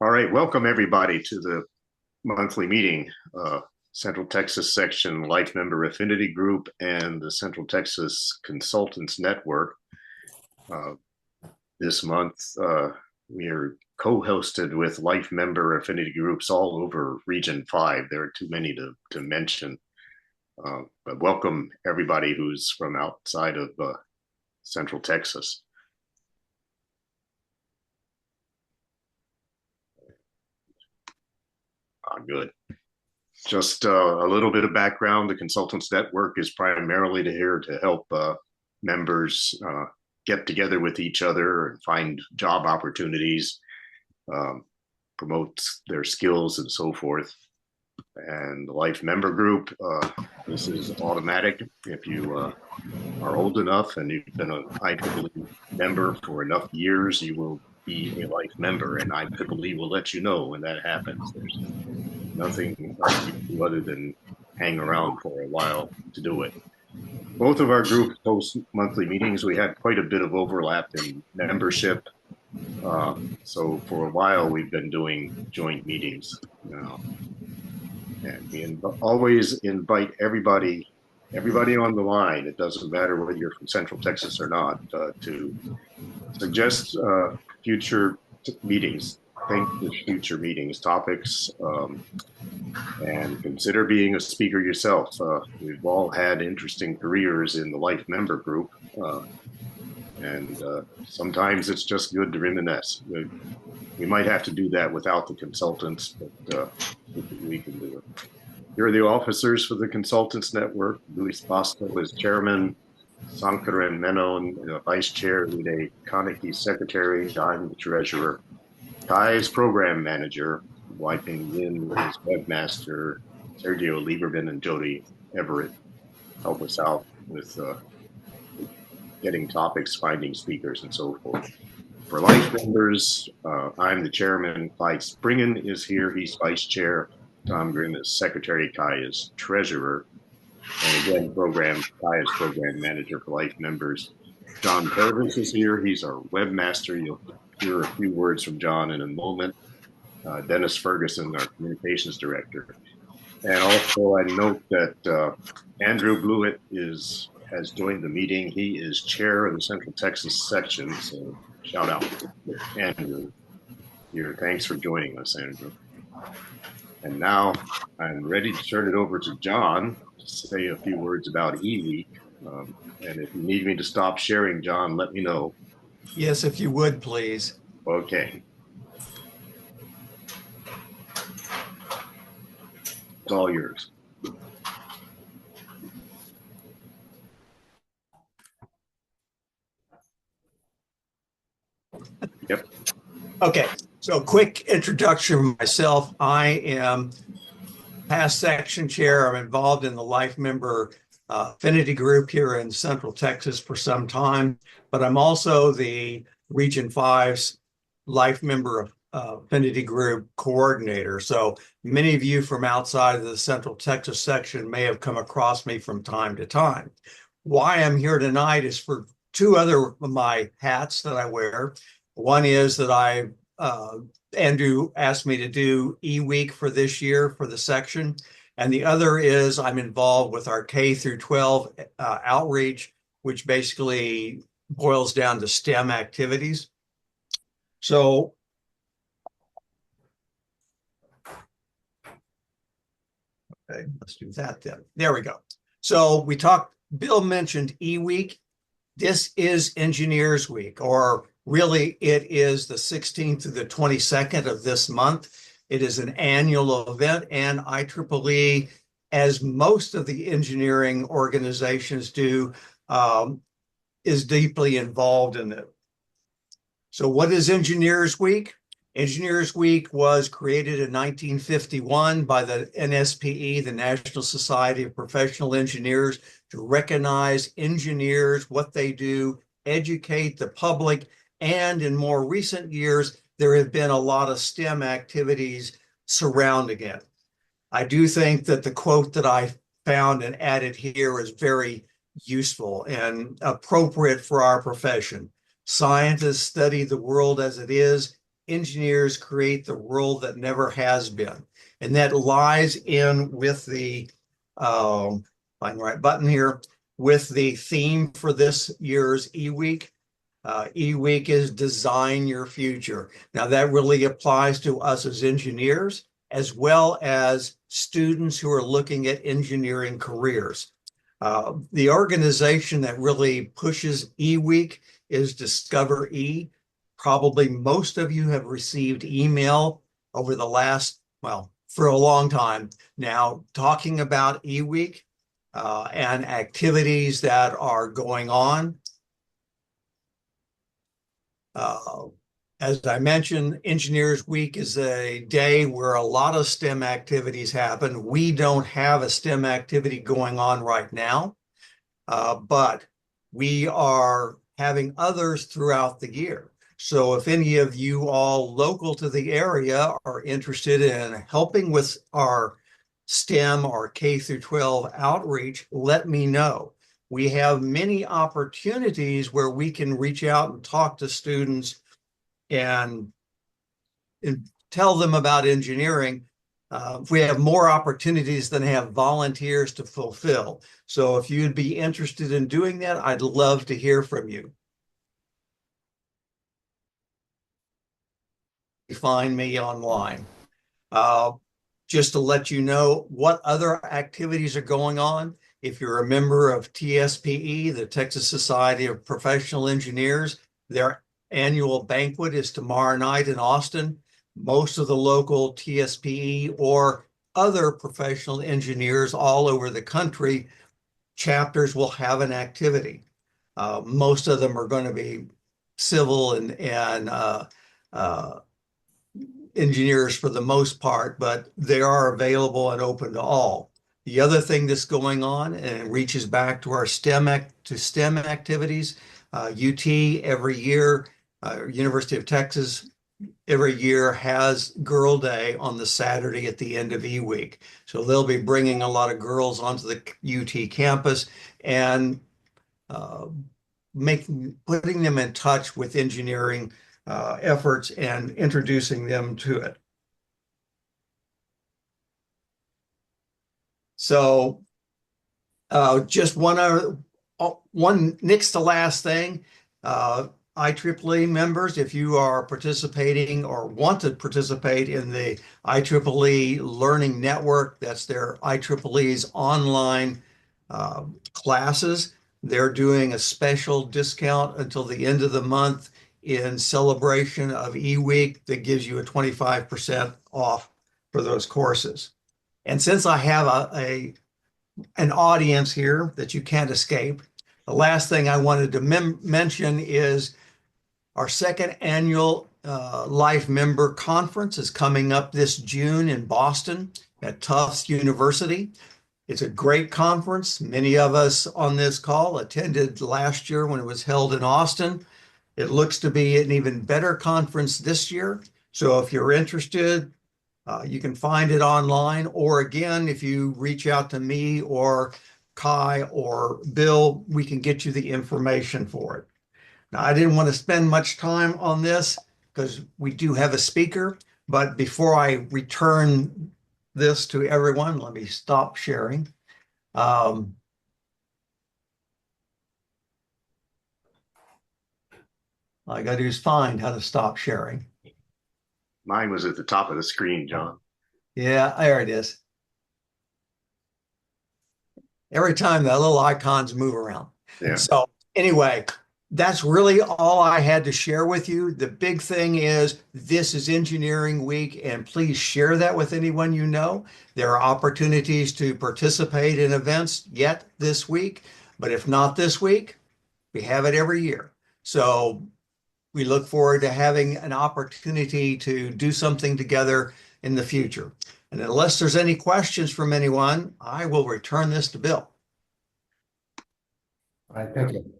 All right, welcome everybody to the monthly meeting, Central Texas Section Life Member Affinity Group and the Central Texas Consultants Network. This month, we are co-hosted with life member affinity groups all over Region 5. There are too many to mention, but welcome everybody who's from outside of Central Texas. Good. Just a little bit of background. The Consultants Network is primarily here to help members get together with each other and find job opportunities, promote their skills and so forth. And the Life Member Group, this is automatic. If you are old enough and you've been an IEEE member for enough years, you will be a life member, and IEEE will let you know when that happens. There's nothing you do other than hang around for a while to do it. Both of our groups host monthly meetings. We had quite a bit of overlap in membership. So for a while, we've been doing joint meetings now. And we always invite everybody on the line. It doesn't matter whether you're from Central Texas or not, to suggest future meetings, think of future meetings, topics, and consider being a speaker yourself. We've all had interesting careers in the Life Member Group, and sometimes it's just good to reminisce. We might have to do that without the consultants, but we can do it. Here are the officers for the Consultants Network. Luis Bosco is chairman, Sankaran Menon, vice chair, Uday Kaneki secretary, I'm the treasurer. Kai is program manager, Wiping Yin is webmaster, Sergio Lieberman and Jody Everett help us out with getting topics, finding speakers, and so forth. For life members, I'm the chairman. Clyde Springen is here. He's vice chair. Tom Grimm is secretary. Kai is treasurer. And again, Kai is program manager for life members. John Purvis is here. He's our webmaster. You'll hear a few words from John in a moment. Dennis Ferguson, our communications director. And also I note that Andrew Blewett has joined the meeting. He is chair of the Central Texas section. So shout out to Andrew here. Thanks for joining us, Andrew. And now I'm ready to turn it over to John to say a few words about eWeek. And if you need me to stop sharing, John, let me know. Yes, if you would, please. Okay. It's all yours. Yep. Okay, so quick introduction of myself. I am past section chair. I'm involved in the Life Member Affinity Group here in Central Texas for some time, but I'm also the Region 5's Life Member Affinity Group coordinator. So many of you from outside of the Central Texas section may have come across me from time to time. Why I'm here tonight is for two other of my hats that I wear. One is that Andrew asked me to do eWeek for this year for the section. And the other is I'm involved with our K through 12 outreach, which basically boils down to STEM activities. So okay, let's do that then. There we go. So Bill mentioned eWeek. This is Engineers Week, or really it is the 16th to the 22nd of this month. It is an annual event, and IEEE, as most of the engineering organizations do, is deeply involved in it. So what is Engineers Week? Engineers Week was created in 1951 by the NSPE, the National Society of Professional Engineers, to recognize engineers, what they do, educate the public, and in more recent years, there have been a lot of STEM activities surrounding it. I do think that the quote that I found and added here is very useful and appropriate for our profession. Scientists study the world as it is. engineers create the world that never has been. And that lies in with the, find the right button here, with the theme for this year's eWeek. eWeek is Design Your Future. Now, that really applies to us as engineers, as well as students who are looking at engineering careers. The organization that really pushes eWeek is Discover E. Probably most of you have received email over the last, well, for a long time now, talking about eWeek and activities that are going on. Uh, as I mentioned, Engineers Week is a day where a lot of STEM activities happen. We don't have a STEM activity going on right now, but we are having others throughout the year. So if any of you all local to the area are interested in helping with our STEM or K through 12 outreach, let me know. We have many opportunities where we can reach out and talk to students and, and tell them about engineering. We have more opportunities than have volunteers to fulfill. So if you'd be interested in doing that, I'd love to hear from you. Find me online. Uh, just to let you know what other activities are going on. If you're a member of TSPE, the Texas Society of Professional Engineers, their annual banquet is tomorrow night in Austin. Most of the local TSPE or other professional engineers all over the country chapters will have an activity. Most of them are going to be civil and uh, engineers for the most part, but they are available and open to all. The other thing that's going on, and it reaches back to our STEM activities, UT every year, University of Texas every year has Girl Day on the Saturday at the end of eWeek. So they'll be bringing a lot of girls onto the UT campus and uh, putting them in touch with engineering efforts and introducing them to it. So just one next to last thing, IEEE members, if you are participating or want to participate in the IEEE Learning Network, that's their IEEE's online classes, they're doing a special discount until the end of the month in celebration of eWeek that gives you a 25% off for those courses. And since I have an audience here that you can't escape, the last thing I wanted to mention is our second annual Life Member Conference is coming up this June in Boston at Tufts University. It's a great conference. Many of us on this call attended last year when it was held in Austin. It looks to be an even better conference this year. So if you're interested, you can find it online, or again, if you reach out to me or Kai or Bill, we can get you the information for it. Now, I didn't want to spend much time on this because we do have a speaker, but before I return this to everyone, let me stop sharing. Um, all I got to do is find how to stop sharing. Mine was at the top of the screen, John. Yeah, there it is. Every time the little icons move around. Yeah. So anyway, that's really all I had to share with you. The big thing is this is Engineering Week, and please share that with anyone you know. There are opportunities to participate in events yet this week, but if not this week, we have it every year. So we look forward to having an opportunity to do something together in the future. And unless there's any questions from anyone, I will return this to Bill. All right, thank you.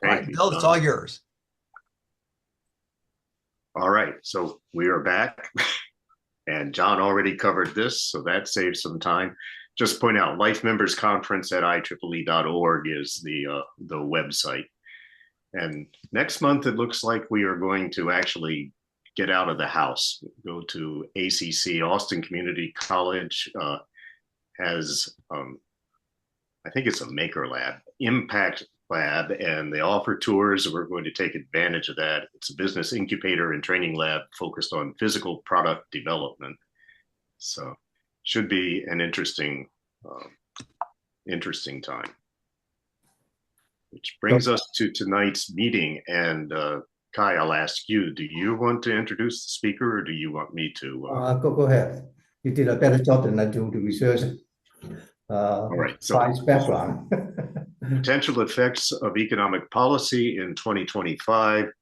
All Thank right, you, Bill, it's all John. yours. All right, so we are back, and John already covered this, so that saves some time. Just point out, Life Members Conference at IEEE.org is the website. And next month, it looks like we are going to actually get out of the house. Go to ACC, Austin Community College, has, I think it's a maker lab, impact lab, and they offer tours. We're going to take advantage of that. It's a business incubator and training lab focused on physical product development. So should be an interesting time. Which brings us to tonight's meeting. And Kai, I'll ask you, do you want to introduce the speaker or do you want me to? Go ahead. You did a better job than I do the research. All right. So science background. potential effects of economic policy in 2025.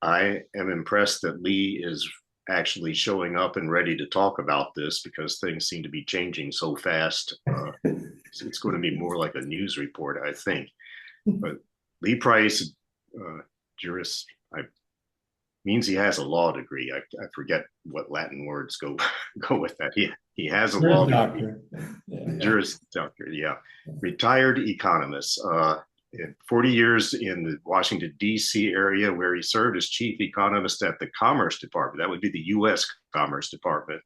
I am impressed that Lee is actually showing up and ready to talk about this because things seem to be changing so fast. It's going to be more like a news report, I think. But Lee Price, jurist, means he has a law degree. I forget what Latin words go with that. He has a law degree. Juris doctor, yeah. Retired economist. 40 years in the Washington, D.C. area, where he served as chief economist at the Commerce Department. That would be the U.S. Commerce Department,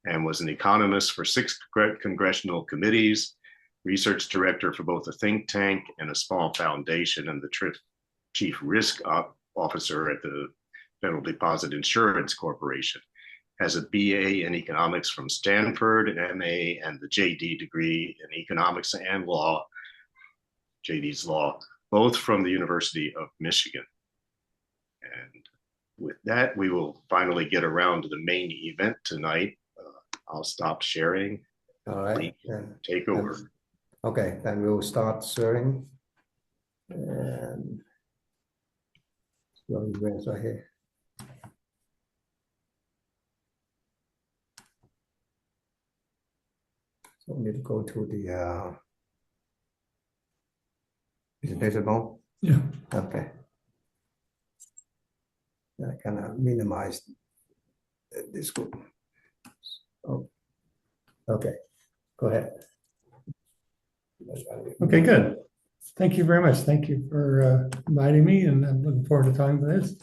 and was an economist for 6 congressional committees, research director for both a think tank and a small foundation, and the chief risk officer at the Federal Deposit Insurance Corporation. Has a BA in economics from Stanford, an MA, and the JD degree in economics and law, JD's law, both from the University of Michigan. And with that, we will finally get around to the main event tonight. I'll stop sharing. All right. Take over. Okay, then we'll start sharing. And your events are here. So we need to go to the presentation mode. Yeah. Okay. I can minimize this group. Oh, okay. Go ahead. Okay, good. Thank you very much. Thank you for inviting me, and I'm looking forward to talking about this.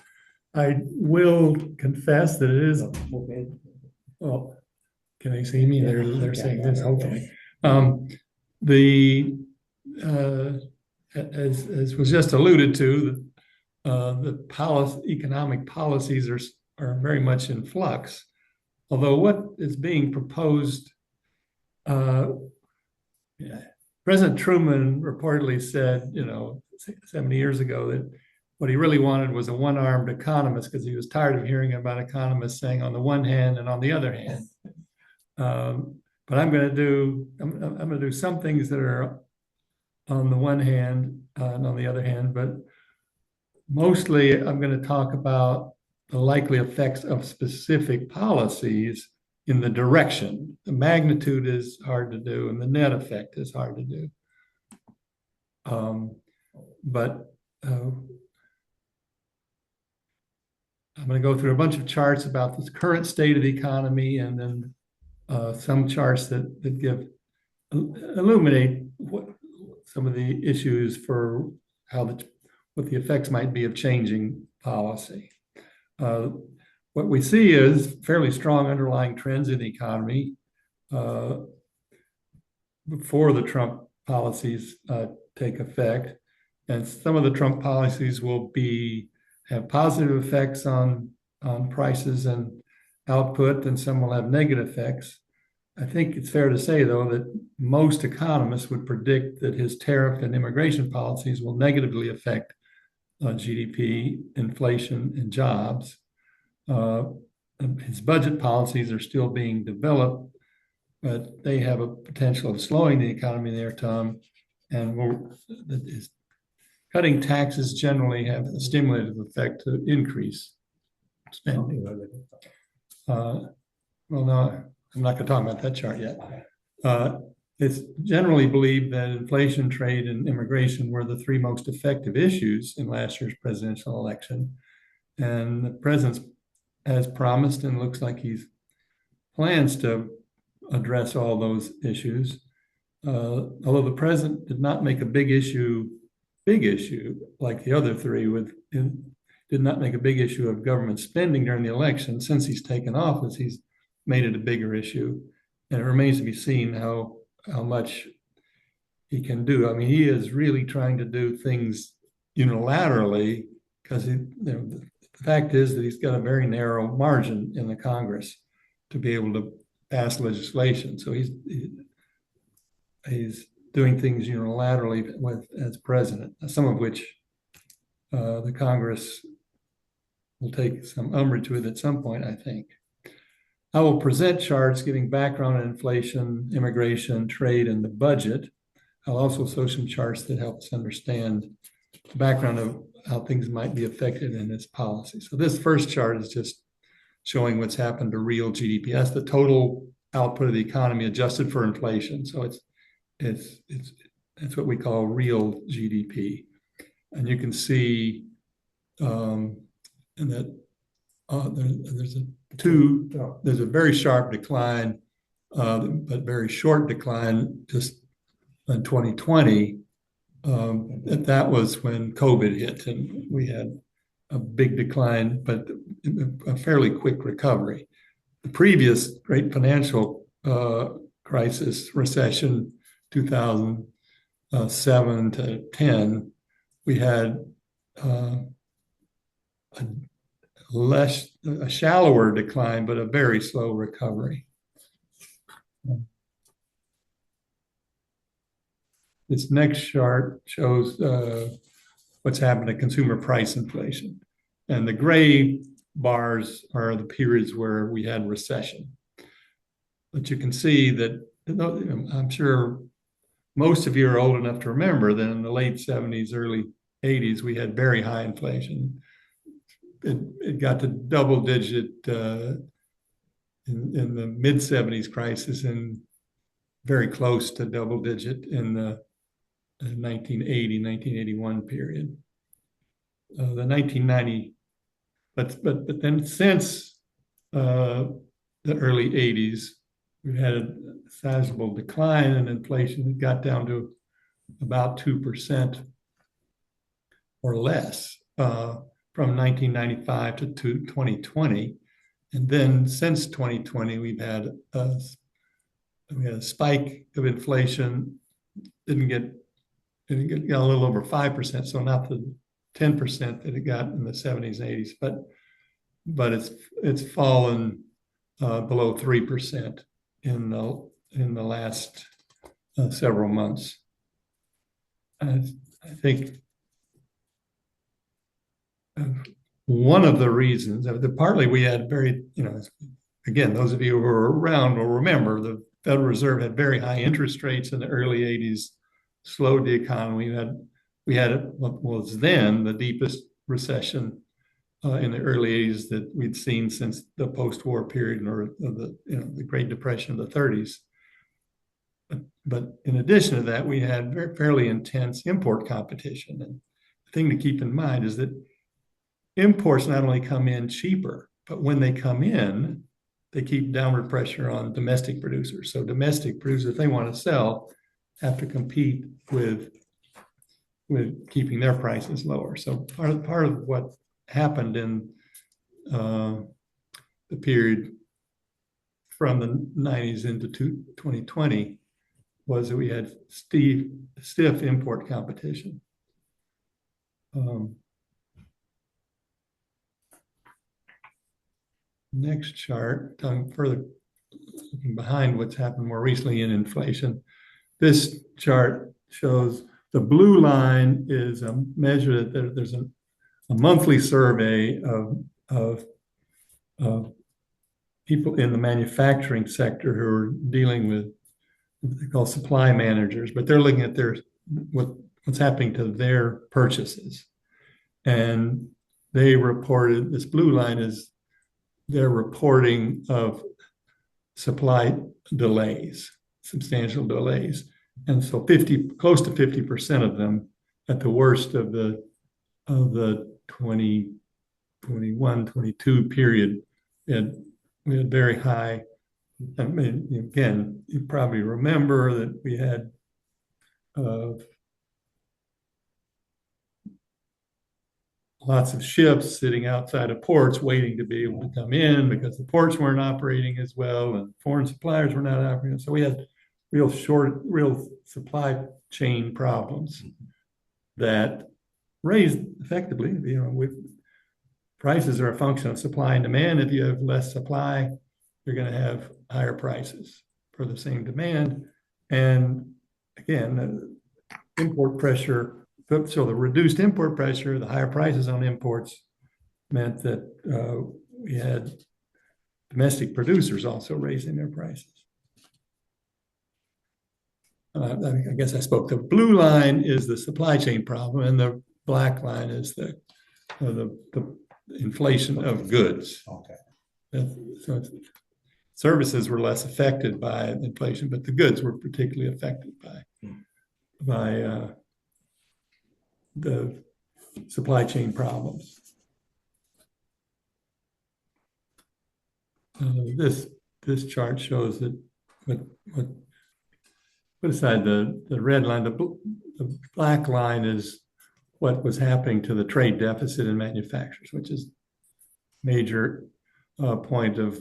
I will confess that it is, well, can they see me? They're saying this, hopefully. As was just alluded to, the economic policies are very much in flux. Although what is being proposed, President Truman reportedly said, 70 years ago, that what he really wanted was a one-armed economist, because he was tired of hearing about economists saying on the one hand and on the other hand. But I'm going to do some things that are on the one hand and on the other hand, but mostly I'm going to talk about the likely effects of specific policies in the direction. The magnitude is hard to do, and the net effect is hard to do. But I'm going to go through a bunch of charts about the current state of the economy, and then some charts that illuminate what some of the issues for what the effects might be of changing policy. What we see is fairly strong underlying trends in the economy before the Trump policies take effect. And some of the Trump policies will have positive effects on prices and output, and some will have negative effects. I think it's fair to say, though, that most economists would predict that his tariff and immigration policies will negatively affect GDP, inflation, and jobs. His budget policies are still being developed, but they have a potential of slowing the economy in their term, and cutting taxes generally have a stimulative effect to increase spending. Well, no, I'm not going to talk about that chart yet. It's generally believed that inflation, trade, and immigration were the 3 most effective issues in last year's presidential election. And the president has promised, and looks like he plans to address all those issues. Although the president did not make a big issue like the other 3 with did not make a big issue of government spending during the election. Since he's taken office, he's made it a bigger issue. And it remains to be seen how much he can do. I mean, he is really trying to do things unilaterally because the fact is that he's got a very narrow margin in the Congress to be able to pass legislation. So he's doing things unilaterally as president, some of which the Congress will take some umbrage with at some point, I think. I will present charts giving background on inflation, immigration, trade, and the budget. I'll also show some charts that help us understand the background of how things might be affected in this policy. So this first chart is just showing what's happened to real GDP. That's the total output of the economy adjusted for inflation. So it's what we call real GDP. And you can see that there's a very sharp decline, but very short decline just in 2020. That was when COVID hit and we had a big decline, but a fairly quick recovery. The previous great financial crisis, recession, 2007 to 10, we had a shallower decline, but a very slow recovery. This next chart shows what's happened to consumer price inflation. And the gray bars are the periods where we had recession. But you can see that, I'm sure most of you are old enough to remember that in the late 70s, early 80s, we had very high inflation. It got to double digit in the mid 70s crisis and very close to double digit in the 1980, 1981 period. The 1990, but then since the early 80s, we've had a sizable decline in inflation. It got down to about 2% or less from 1995 to 2020. And then since 2020, we had a spike of inflation, got a little over 5%, so not the 10% that it got in the 70s and 80s, but it's fallen below 3% in the last several months. I think one of the reasons, partly we had very, again, those of you who were around will remember the Federal Reserve had very high interest rates in the early 80s, slowed the economy. We had what was then the deepest recession in the early 80s that we'd seen since the post-war period or the Great Depression of the 30s. But in addition to that, we had fairly intense import competition. And the thing to keep in mind is that imports not only come in cheaper, but when they come in, they keep downward pressure on domestic producers. So domestic producers, if they want to sell, have to compete with keeping their prices lower. So part of what happened in the period from the 90s into 2020 was that we had stiff import competition. Next chart, further looking behind what's happened more recently in inflation. This chart shows the blue line is a measure that there's a monthly survey of people in the manufacturing sector who are dealing with what they call supply managers, but they're looking at what's happening to their purchases. And they reported, this blue line is their reporting of supply delays, substantial delays. And so close to 50% of them at the worst of the 2021, 22 period, we had very high. I mean, again, you probably remember that we had lots of ships sitting outside of ports waiting to be able to come in because the ports weren't operating as well and foreign suppliers were not operating. So we had real supply chain problems that raised effectively, with prices are a function of supply and demand. If you have less supply, you're going to have higher prices for the same demand. And again, import pressure, so the reduced import pressure, the higher prices on imports meant that we had domestic producers also raising their prices. I guess I spoke. The blue line is the supply chain problem, and the black line is the inflation of goods. Okay. So services were less affected by inflation, but the goods were particularly affected by the supply chain problems. This chart shows that put aside the red line, the black line is what was happening to the trade deficit in manufacturers, which is major point of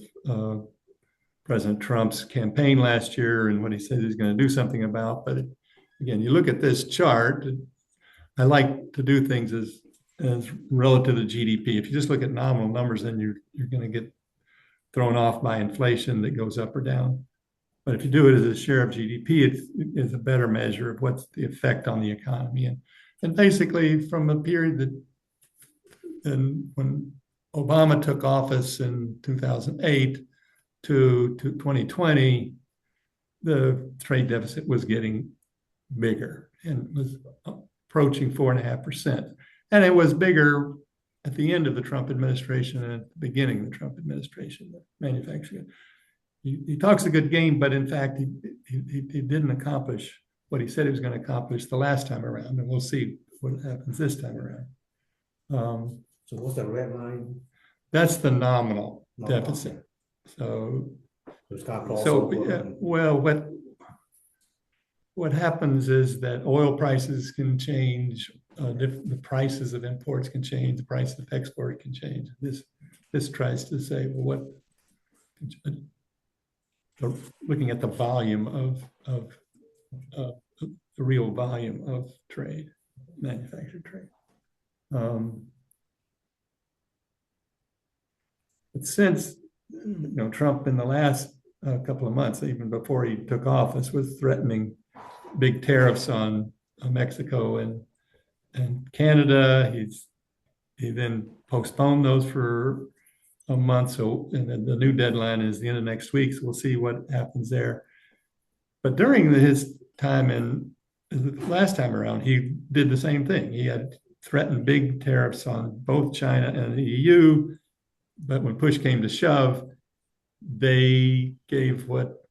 President Trump's campaign last year and what he said he's going to do something about. But again, you look at this chart, I like to do things as relative to GDP. If you just look at nominal numbers, then you're going to get thrown off by inflation that goes up or down. But if you do it as a share of GDP, it's a better measure of what's the effect on the economy. And basically, from a period when Obama took office in 2008 to 2020, the trade deficit was getting bigger and was approaching 4.5%. And it was bigger at the end of the Trump administration and at the beginning of the Trump administration, manufacturing. He talks a good game, but in fact, he didn't accomplish what he said he was going to accomplish the last time around. And we'll see what happens this time around. So what's the red line? That's the nominal deficit. So what happens is that oil prices can change, the prices of imports can change, the price of export can change. This tries to say, well, looking at the volume of the real volume of trade, manufactured trade. But since Trump in the last couple of months, even before he took office, was threatening big tariffs on Mexico and Canada. He then postponed those for a month. So, and then the new deadline is the end of next week. So we'll see what happens there. But during his time the last time around, he did the same thing. He had threatened big tariffs on both China and the EU. But when push came to shove, they gave what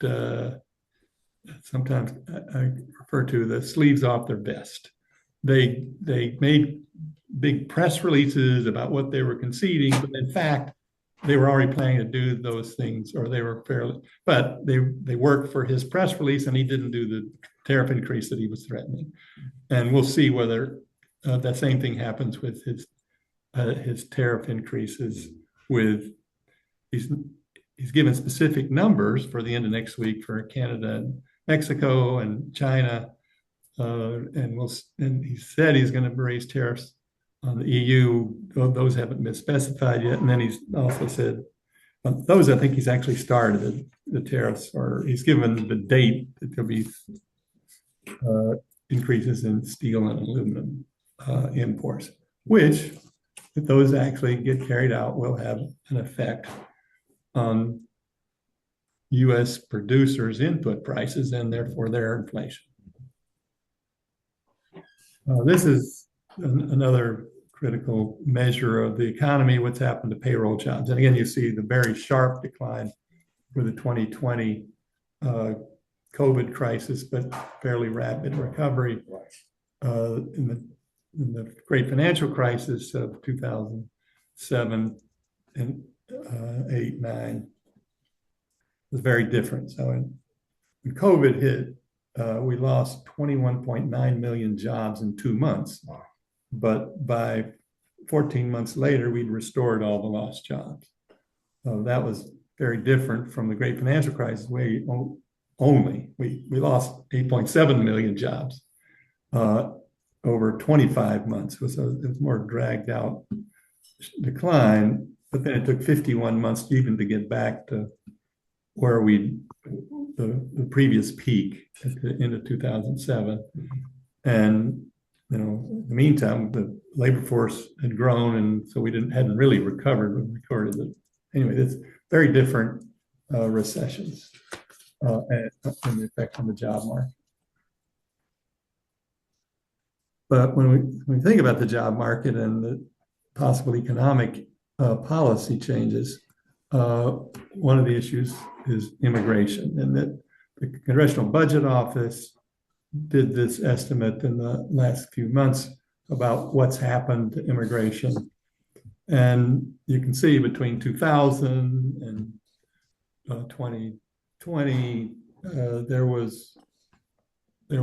sometimes I refer to the sleeves off their vest. They made big press releases about what they were conceding, but in fact, they were already planning to do those things, or but they worked for his press release, and he didn't do the tariff increase that he was threatening. And we'll see whether that same thing happens with his tariff increases. With he's given specific numbers for the end of next week for Canada and Mexico and China, and he said he's going to raise tariffs on the EU. Those haven't been specified yet. And then he's also said those, I think he's actually started the tariffs, or he's given the date that there'll be increases in steel and aluminum imports, which, if those actually get carried out, will have an effect on U.S. producers' input prices and therefore their inflation. This is another critical measure of the economy, what's happened to payroll jobs. And again, you see the very sharp decline for the 2020 COVID crisis, but fairly rapid recovery in the great financial crisis of 2007 and 8, 9 was very different. So when COVID hit, we lost 21.9 million jobs in 2 months. Wow. But by 14 months later, we'd restored all the lost jobs. So that was very different from the great financial crisis, where we lost 8.7 million jobs over 25 months. It was more dragged out decline, but then it took 51 months even to get back to where the previous peak at the end of 2007. And in the meantime, the labor force had grown, and so we hadn't really recovered. We recorded it anyway. It's very different recessions and the effect on the job market. But when we think about the job market and the possible economic policy changes, one of the issues is immigration, and that the Congressional Budget Office did this estimate in the last few months about what's happened to immigration. And you can see between 2000 and 2020, there was a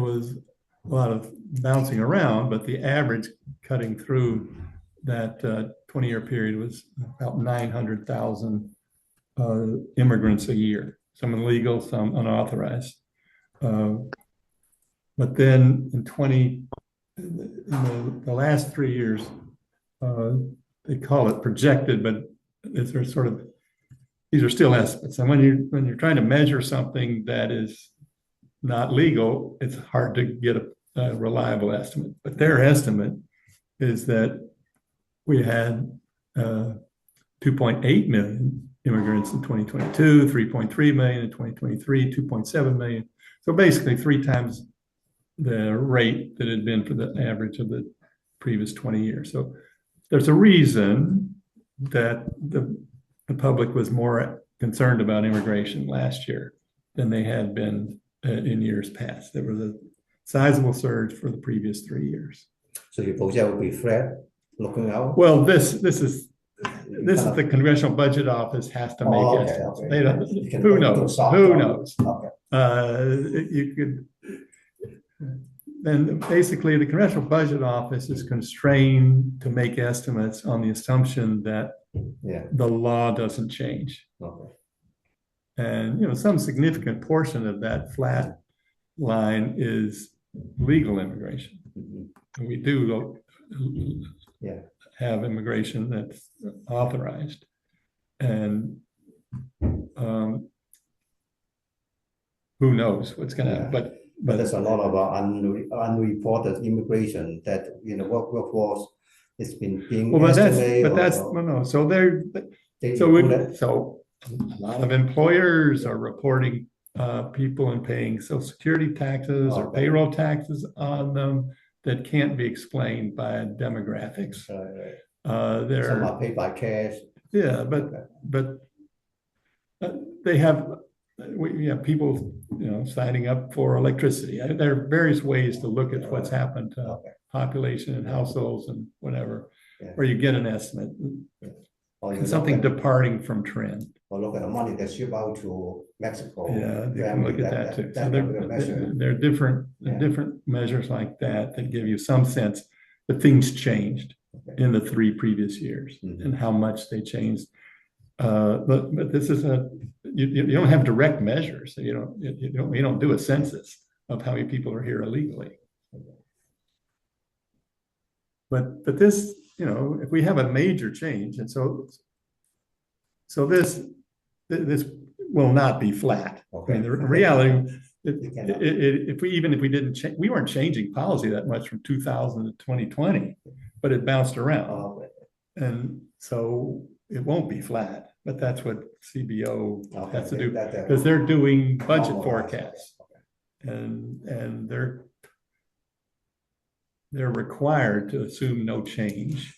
lot of bouncing around, but the average cutting through that 20-year period was about 900,000 immigrants a year, some illegal, some unauthorized. But then in the last 3 years, they call it projected, but these are still estimates. And when you're trying to measure something that is not legal, it's hard to get a reliable estimate. But their estimate is that we had 2.8 million immigrants in 2022, 3.3 million in 2023, 2.7 million. So basically 3 times the rate that had been for the average of the previous 20 years. So there's a reason that the public was more concerned about immigration last year than they had been in years past. There was a sizable surge for the previous 3 years. So you project will be flat looking out? Well, this is the Congressional Budget Office has to make estimates. Okay. They don't, who knows? Who knows? Okay. You could. Then basically the Congressional Budget Office is constrained to make estimates on the assumption that the law doesn't change. Okay. And some significant portion of that flat line is legal immigration. And we do have immigration that's authorized. And who knows what's going to happen. But there's a lot of unreported immigration that workforce has been being estimated. So a lot of employers are reporting people and paying Social Security taxes or payroll taxes on them that can't be explained by demographics. Some are paid by cash. Yeah, but they have. We have people, signing up for electricity. There are various ways to look at what's happened to population and households and whatever, where you get an estimate. Or something departing from trend. Or look at the money that's shipped out to Mexico. Yeah, you can look at that too. So there are different measures like that give you some sense that things changed in the 3 previous years and how much they changed. But this is you don't have direct measures. So you don't do a census of how many people are here illegally. But this, if we have a major change, and so this will not be flat. Okay. I mean, the reality, if we didn't change, we weren't changing policy that much from 2000 to 2020, but it bounced around, and so it won't be flat. But that's what CBO has to do, because they're doing budget forecasts, and they're required to assume no change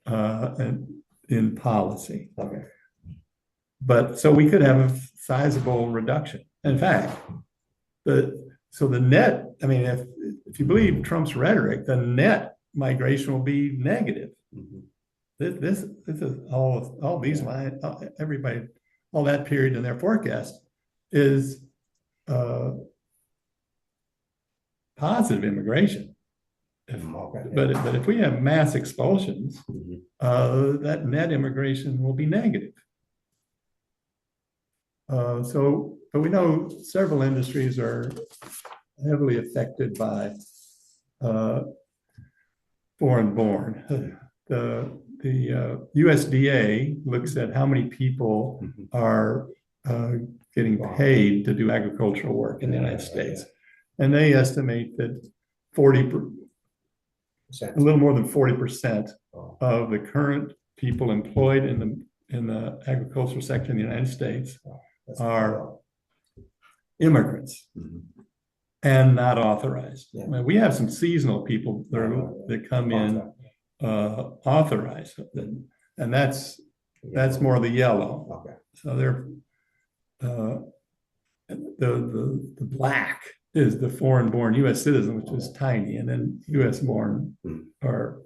in policy. Okay. But so we could have a sizable reduction. In fact, the net, I mean, if you believe Trump's rhetoric, the net migration will be negative. This is all these lines, everybody, all that period in their forecast is positive immigration. But if we have mass expulsions, that net immigration will be negative. But we know several industries are heavily affected by foreign-born. The USDA looks at how many people are getting paid to do agricultural work in the United States, and they estimate that a little more than 40% of the current people employed in the agricultural sector in the United States are immigrants and not authorized. I mean, we have some seasonal people that come in authorized, and that's more the yellow. So they're the black is the foreign-born U.S. citizen, which is tiny, and then U.S.-born are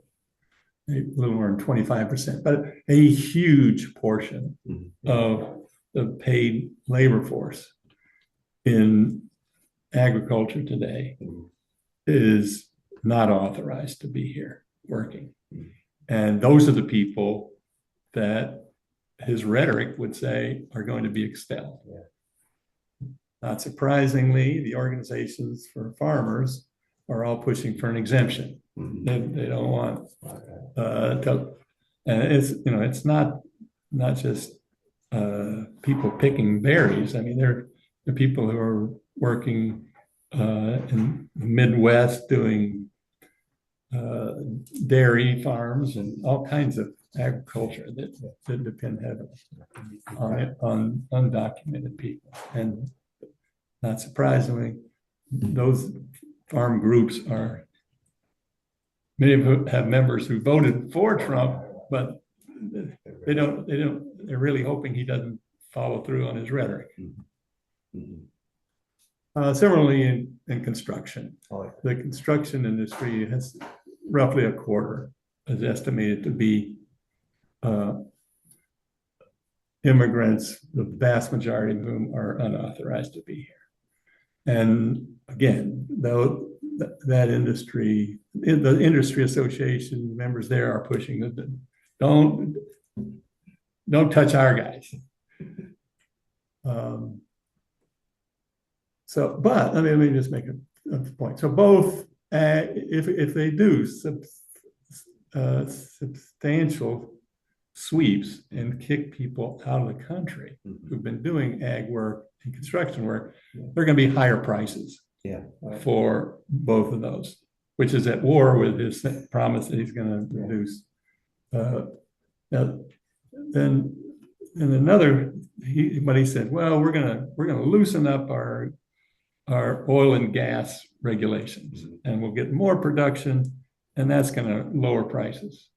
a little more than 25%, but a huge portion of the paid labor force in agriculture today is not authorized to be here working. And those are the people that his rhetoric would say are going to be expelled. Not surprisingly, the organizations for farmers are all pushing for an exemption. They don't want to, and it's not just people picking berries. I mean, they're the people who are working in the Midwest doing dairy farms and all kinds of agriculture that depend heavily on undocumented people. And not surprisingly, those farm groups many of them have members who voted for Trump, but they're really hoping he doesn't follow through on his rhetoric. Similarly, in construction, the construction industry has roughly a quarter is estimated to be immigrants, the vast majority of whom are unauthorized to be here. And again, though that industry, the industry association members there are pushing that don't touch our guys. But let me just make a point. So both, if they do substantial sweeps and kick people out of the country who've been doing ag work and construction work, they're going to be higher prices for both of those, which is at war with his promise that he's going to reduce. Then in another, he said, well, we're going to loosen up our oil and gas regulations, and we'll get more production, and that's going to lower prices.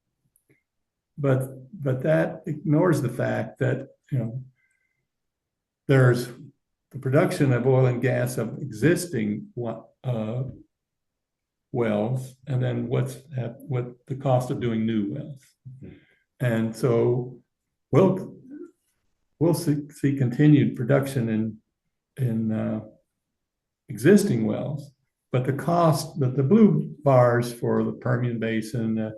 But that ignores the fact that there's the production of oil and gas of existing wells, and then what the cost of doing new wells. And so we'll see continued production in existing wells, but the cost that the blue bars for the Permian Basin, the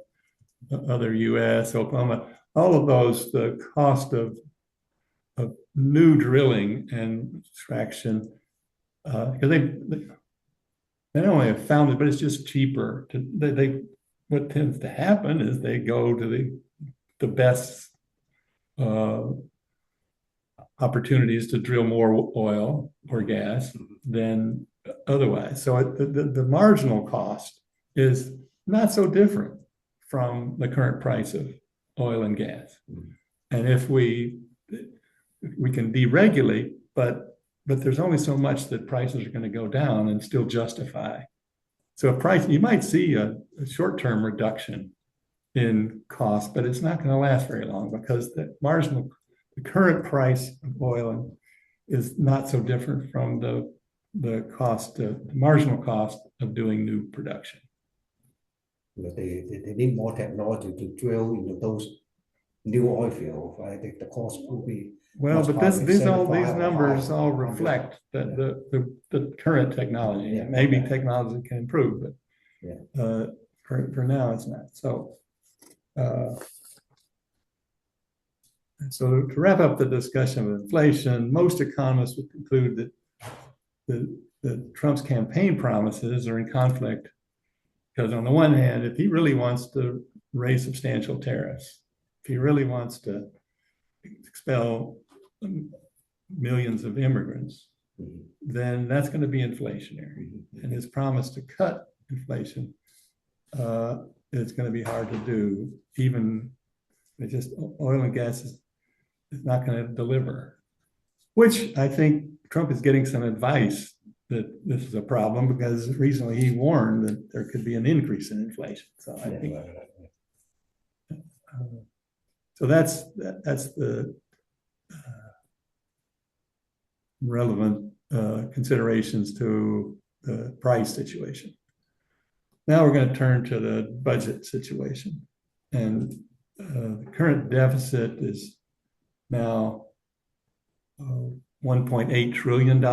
other U.S., Oklahoma, all of those, the cost of new drilling and extraction, because they not only have found it, but it's just cheaper. What tends to happen is they go to the best opportunities to drill more oil or gas than otherwise. So the marginal cost is not so different from the current price of oil and gas. And if we can deregulate, but there's only so much that prices are going to go down and still justify. So you might see a short-term reduction in cost, but it's not going to last very long because the current price of oil is not so different from the marginal cost of doing new production. They need more technology to drill into those new oil fields. I think the cost will be well, but these numbers all reflect that the current technology. Maybe technology can improve, but for now, it's not. So, so to wrap up the discussion of inflation, most economists would conclude that Trump's campaign promises are in conflict because on the one hand, if he really wants to raise substantial tariffs, if he really wants to expel millions of immigrants, then that's going to be inflationary. And his promise to cut inflation is going to be hard to do. Even it's just oil and gas is not going to deliver, which I think Trump is getting some advice that this is a problem because recently he warned that there could be an increase in inflation. So I think so that's the relevant considerations to the price situation. Now we're going to turn to the budget situation, and the current deficit is now $1.8 trillion.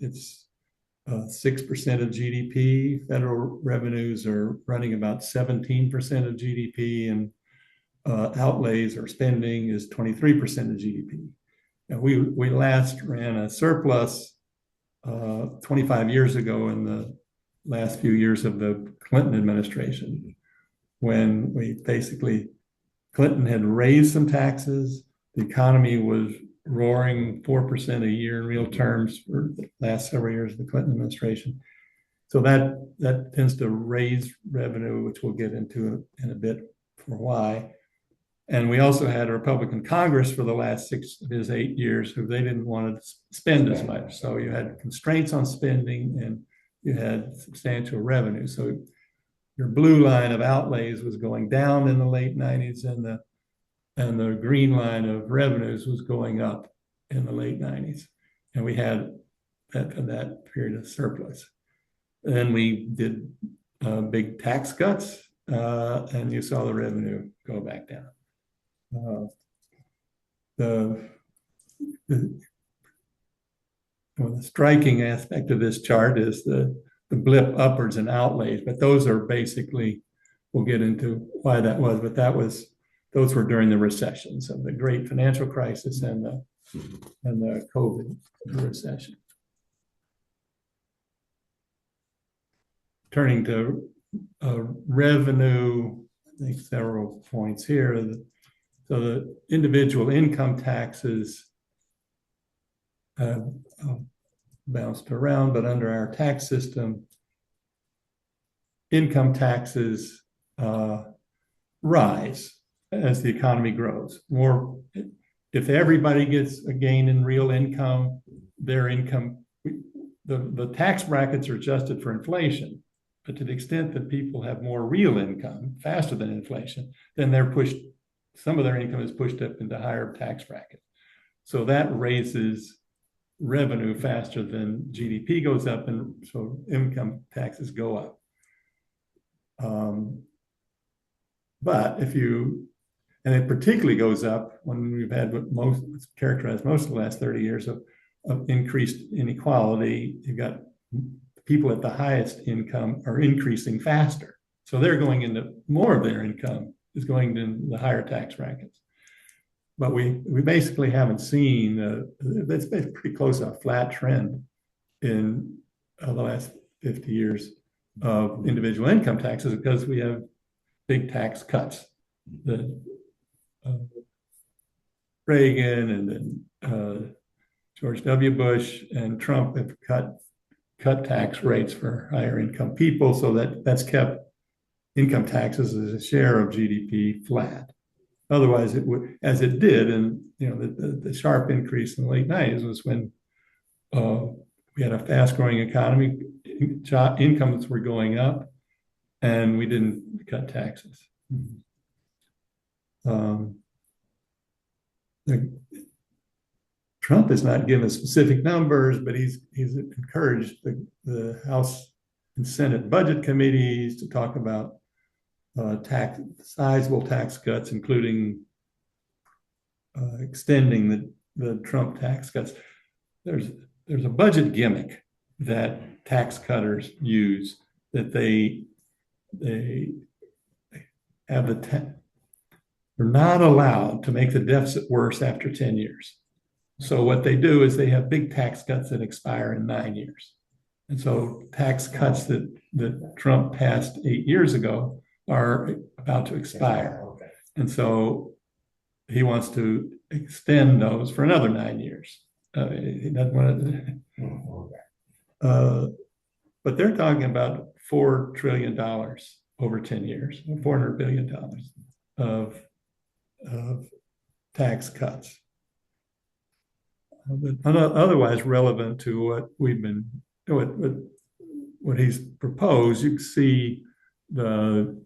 It's 6% of GDP. Federal revenues are running about 17% of GDP, and outlays or spending is 23% of GDP. And we last ran a surplus 25 years ago in the last few years of the Clinton administration, when Clinton had raised some taxes. The economy was roaring 4% a year in real terms for the last several years of the Clinton administration. So that tends to raise revenue, which we'll get into in a bit for why. And we also had a Republican Congress for the last 6 of his 8 years who they didn't want to spend as much. So you had constraints on spending and you had substantial revenue. So your blue line of outlays was going down in the late 90s, and the green line of revenues was going up in the late 90s. And we had that period of surplus. Then we did big tax cuts, and you saw the revenue go back down. The striking aspect of this chart is the blip upwards in outlays, but those are basically, we'll get into why that was, but those were during the recessions of the great financial crisis and the COVID recession. Turning to revenue, I think several points here. So the individual income taxes bounced around, but under our tax system, income taxes rise as the economy grows. If everybody gets a gain in real income, their income, the tax brackets are adjusted for inflation, but to the extent that people have more real income faster than inflation, then some of their income is pushed up into higher tax brackets. So that raises revenue faster than GDP goes up, and so income taxes go up. But and it particularly goes up when we've had what's characterized most of the last 30 years of increased inequality. You've got people at the highest income are increasing faster. So they're going into more of their income is going to the higher tax brackets. But we basically haven't seen, that's been pretty close to a flat trend in the last 50 years of individual income taxes because we have big tax cuts. Reagan and then George W. Bush and Trump have cut tax rates for higher income people, so that's kept income taxes as a share of GDP flat. Otherwise, it would, as it did, and the sharp increase in the late 90s was when we had a fast-growing economy, incomes were going up, and we didn't cut taxes. Trump has not given specific numbers, but he's encouraged the House and Senate budget committees to talk about sizable tax cuts, including extending the Trump tax cuts. There's a budget gimmick that tax cutters use, that they they have they're not allowed to make the deficit worse after 10 years. So what they do is they have big tax cuts that expire in 9 years. And so tax cuts that Trump passed 8 years ago are about to expire. And so he wants to extend those for another 9 years. He doesn't want to, but they're talking about $4 trillion over 10 years, $400 billion of tax cuts. But otherwise relevant to what we've been, what he's proposed, you can see the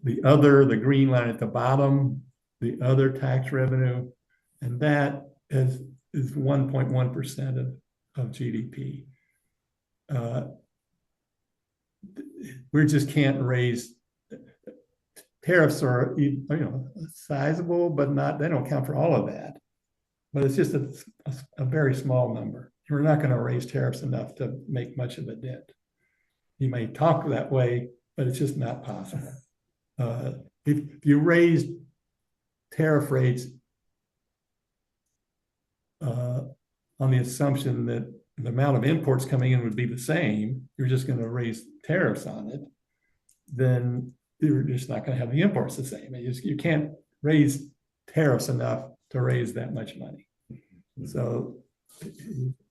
green line at the bottom, the other tax revenue, and that is 1.1% of GDP. We just can't raise tariffs are, sizable, but they don't count for all of that. But it's just a very small number. We're not going to raise tariffs enough to make much of a dent. You may talk that way, but it's just not possible. If you raise tariff rates on the assumption that the amount of imports coming in would be the same, you're just going to raise tariffs on it, then you're just not going to have the imports the same. You can't raise tariffs enough to raise that much money. So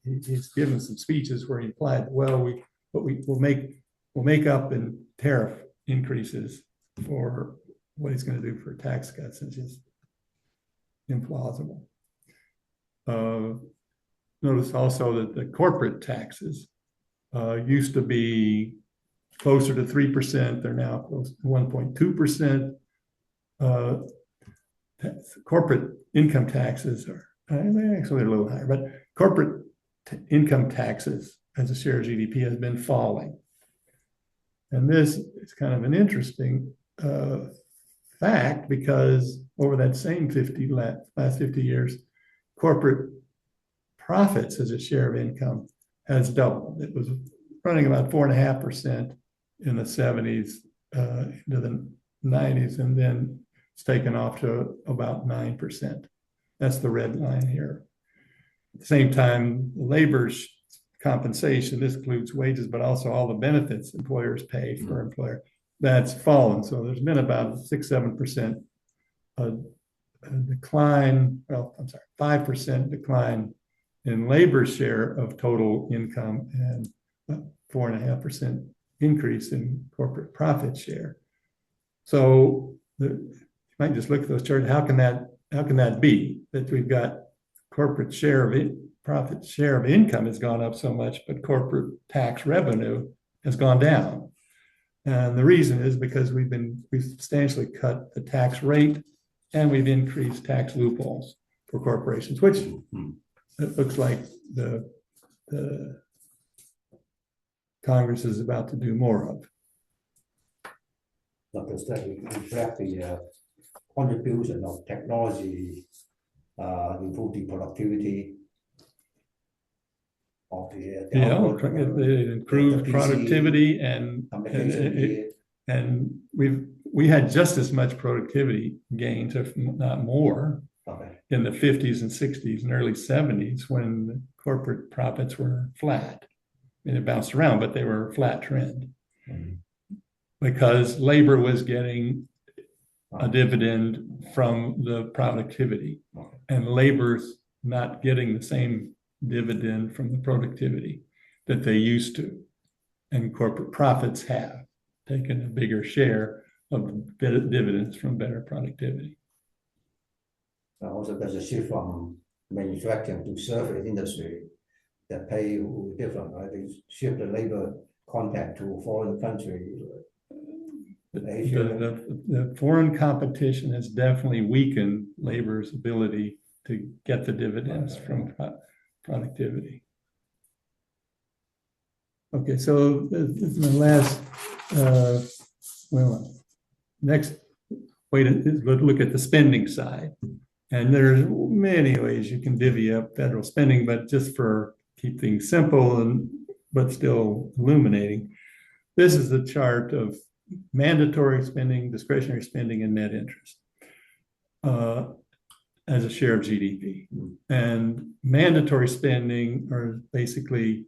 he's given some speeches where he implied, well, we'll make up in tariff increases for what he's going to do for tax cuts. It's just implausible. Notice also that the corporate taxes used to be closer to 3%. They're now close to 1.2%. Corporate income taxes are actually a little higher, but corporate income taxes as a share of GDP has been falling. And this is kind of an interesting fact, because over that same last 50 years, corporate profits as a share of income has doubled. It was running about 4.5% in the 70s into the 90s, and then it's taken off to about 9%. That's the red line here. At the same time, labor's compensation, this includes wages, but also all the benefits employers pay for employer, that's fallen. So there's been about 6-7% decline, 5% decline in labor share of total income, and 4.5% increase in corporate profit share. So you might just look at those charts. How can that be that we've got corporate profit share of income has gone up so much, but corporate tax revenue has gone down? And the reason is because we've substantially cut the tax rate, and we've increased tax loopholes for corporations, which it looks like the Congress is about to do more of. Does that reflect the contribution of technology, improve the productivity of the it improved productivity, and we had just as much productivity gains, if not more, in the 50s and 60s and early 70s, when the corporate profits were flat. I mean, it bounced around, but they were a flat trend because labor was getting a dividend from the productivity, and labor's not getting the same dividend from the productivity that they used to. And corporate profits have taken a bigger share of the dividends from better productivity. Also, there's a shift from manufacturing to service industry that pay different, right? They shift the labor contact to foreign countries. The foreign competition has definitely weakened labor's ability to get the dividends from productivity. Okay, so this is my last, next way to look at the spending side. And there's many ways you can divvy up federal spending, but just for keep things simple but still illuminating, this is the chart of mandatory spending, discretionary spending, and net interest as a share of GDP. And mandatory spending are basically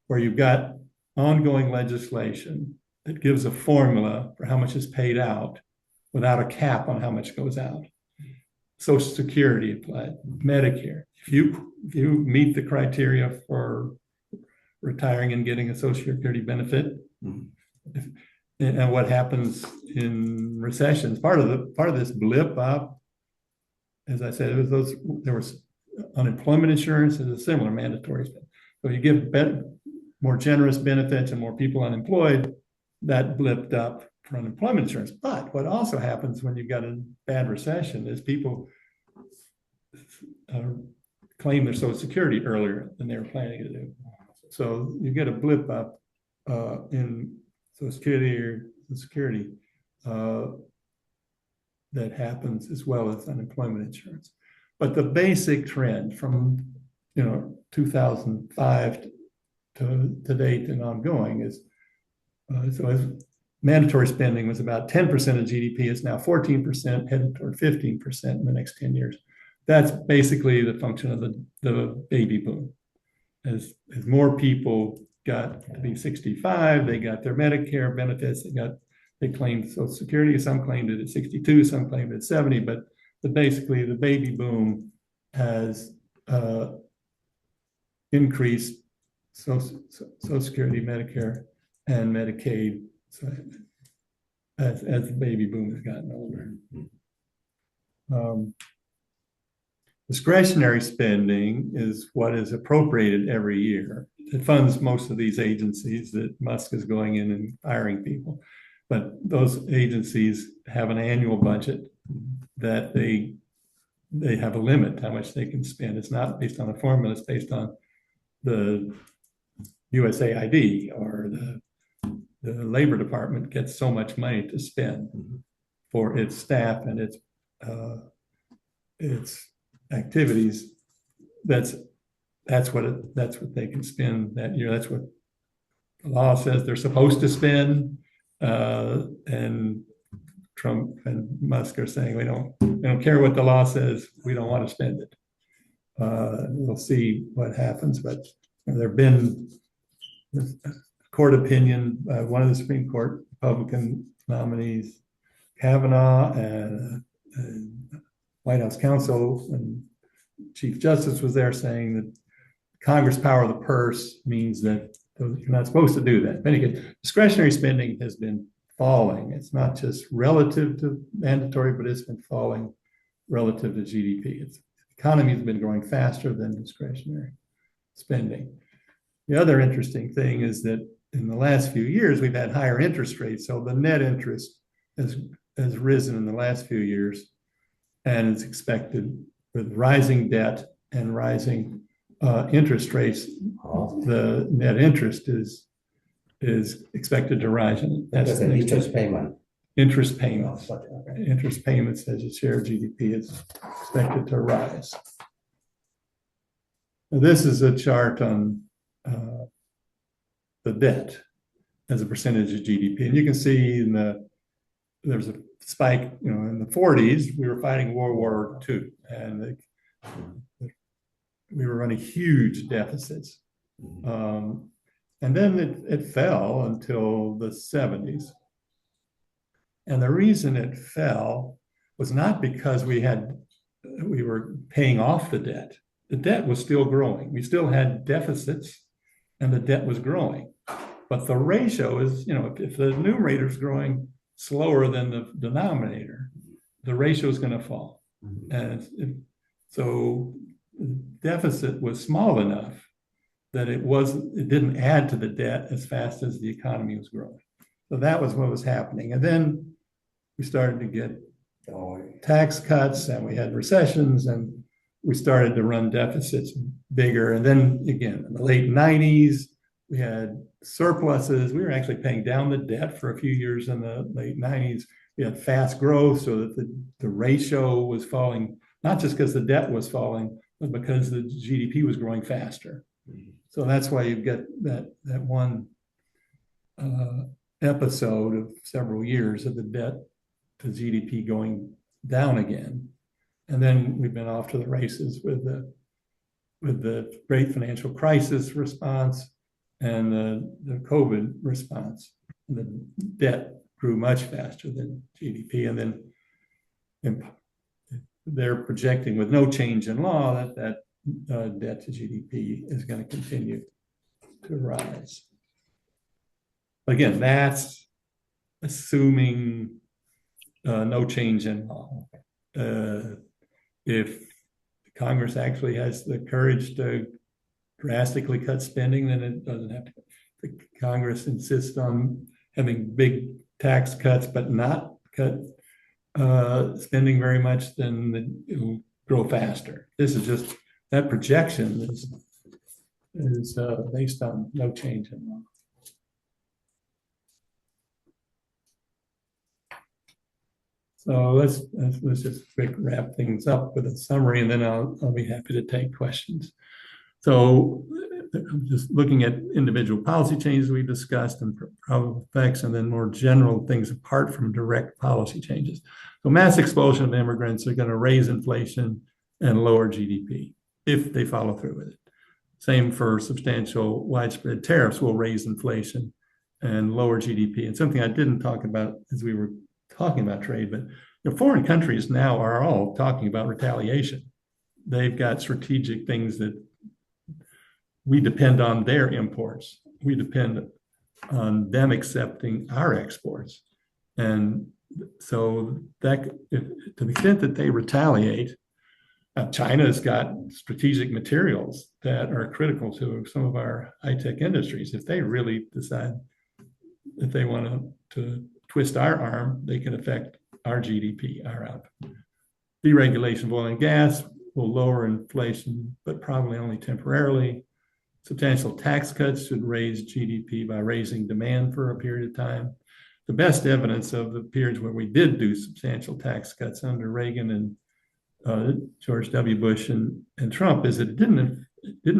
where you've got ongoing legislation that gives a formula for how much is paid out without a cap on how much goes out. Social Security applied, Medicare. If you meet the criteria for retiring and getting a Social Security benefit, and what happens in recessions, part of this blip up, as I said, there was unemployment insurance is a similar mandatory spend. So you give more generous benefits and more people unemployed, that blipped up for unemployment insurance. But what also happens when you've got a bad recession is people claim their Social Security earlier than they were planning to do. So you get a blip up in Social Security that happens as well as unemployment insurance. But the basic trend from 2005 to date and ongoing is so as mandatory spending was about 10% of GDP. It's now 14%, headed toward 15% in the next 10 years. That's basically the function of the baby boom. As more people got to be 65, they got their Medicare benefits, they claimed Social Security, some claimed it at 62, some claimed it at 70, but basically the baby boom has increased Social Security, Medicare, and Medicaid as the baby boom has gotten older. Discretionary spending is what is appropriated every year. It funds most of these agencies that Musk is going in and hiring people. But those agencies have an annual budget that they have a limit how much they can spend. It's not based on a formula, it's based on the USAID or the Labor Department gets so much money to spend for its staff and its activities. That's what they can spend that year. That's what the law says they're supposed to spend. And Trump and Musk are saying we don't care what the law says. We don't want to spend it. We'll see what happens, but there have been court opinion. One of the Supreme Court Republican nominees, Kavanaugh, and White House counsel and Chief Justice was there saying that Congress power of the purse means that you're not supposed to do that. But again, discretionary spending has been falling. It's not just relative to mandatory, but it's been falling relative to GDP. The economy has been growing faster than discretionary spending. The other interesting thing is that in the last few years, we've had higher interest rates. So the net interest has risen in the last few years, and it's expected with rising debt and rising interest rates, the net interest is expected to rise. And that's an interest payment. Interest payments. Interest payments as a share of GDP is expected to rise. Now, this is a chart on the debt as a percentage of GDP. And you can see there's a spike, in the 40s, we were fighting World War II, and we were running huge deficits. And then it fell until the 70s. And the reason it fell was not because we were paying off the debt. The debt was still growing. We still had deficits and the debt was growing. But the ratio is, if the numerator is growing slower than the denominator, the ratio is going to fall. And so the deficit was small enough that it didn't add to the debt as fast as the economy was growing. So that was what was happening. And then we started to get tax cuts and we had recessions and we started to run deficits bigger. And then again, in the late 90s, we had surpluses. We were actually paying down the debt for a few years in the late 90s. We had fast growth so that the ratio was falling, not just because the debt was falling, but because the GDP was growing faster. So that's why you get that one episode of several years of the debt to GDP going down again. And then we've been off to the races with the great financial crisis response and the COVID response. The debt grew much faster than GDP. And then they're projecting, with no change in law, that debt to GDP is going to continue to rise. Again, that's assuming no change in law. If Congress actually has the courage to drastically cut spending, then it doesn't have to. The Congress insists on having big tax cuts, but not cut spending very much, then it'll grow faster. This is just, that projection is based on no change in law. So let's just quick wrap things up with a summary, and then I'll be happy to take questions. So I'm just looking at individual policy changes we discussed and probable effects, and then more general things apart from direct policy changes. So mass expulsion of immigrants are going to raise inflation and lower GDP if they follow through with it. Same for substantial widespread tariffs will raise inflation and lower GDP. And something I didn't talk about as we were talking about trade, but foreign countries now are all talking about retaliation. They've got strategic things that we depend on their imports. We depend on them accepting our exports. And so that, to the extent that they retaliate, China's got strategic materials that are critical to some of our high-tech industries. If they really decide that they want to twist our arm, they can affect our GDP, our output. Deregulation of oil and gas will lower inflation, but probably only temporarily. Substantial tax cuts should raise GDP by raising demand for a period of time. The best evidence of the periods where we did do substantial tax cuts under Reagan and George W. Bush and Trump is that it didn't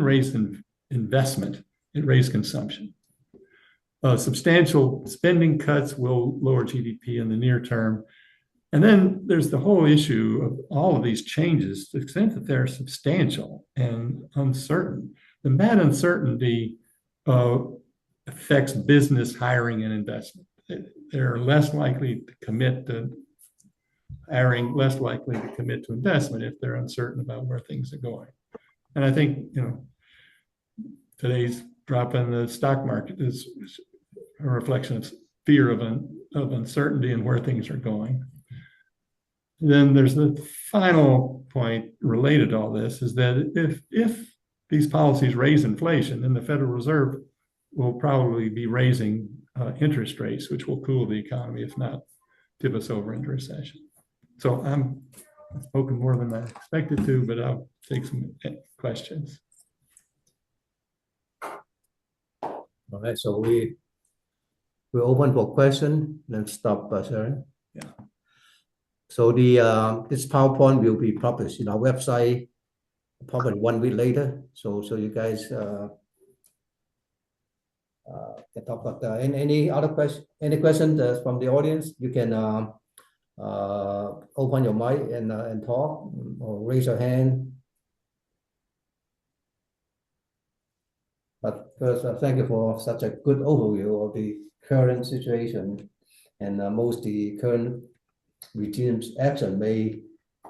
raise investment, it raised consumption. Substantial spending cuts will lower GDP in the near term. And then there's the whole issue of all of these changes, to the extent that they're substantial and uncertain. Then that uncertainty affects business hiring and investment. They're less likely to commit to hiring, less likely to commit to investment if they're uncertain about where things are going. And I think, today's drop in the stock market is a reflection of fear of uncertainty and where things are going. Then there's the final point related to all this, is that if these policies raise inflation, then the Federal Reserve will probably be raising interest rates, which will cool the economy, if not tip us over into recession. So I've spoken more than I expected to, but I'll take some questions. All right, so we're open for question. Let's stop, Sharon. Yeah. So this PowerPoint will be published in our website probably 1 week later. So you guys can talk about any other question, any questions from the audience. You can open your mic and talk, or raise your hand. But first, thank you for such a good overview of the current situation, and most the current regime's action may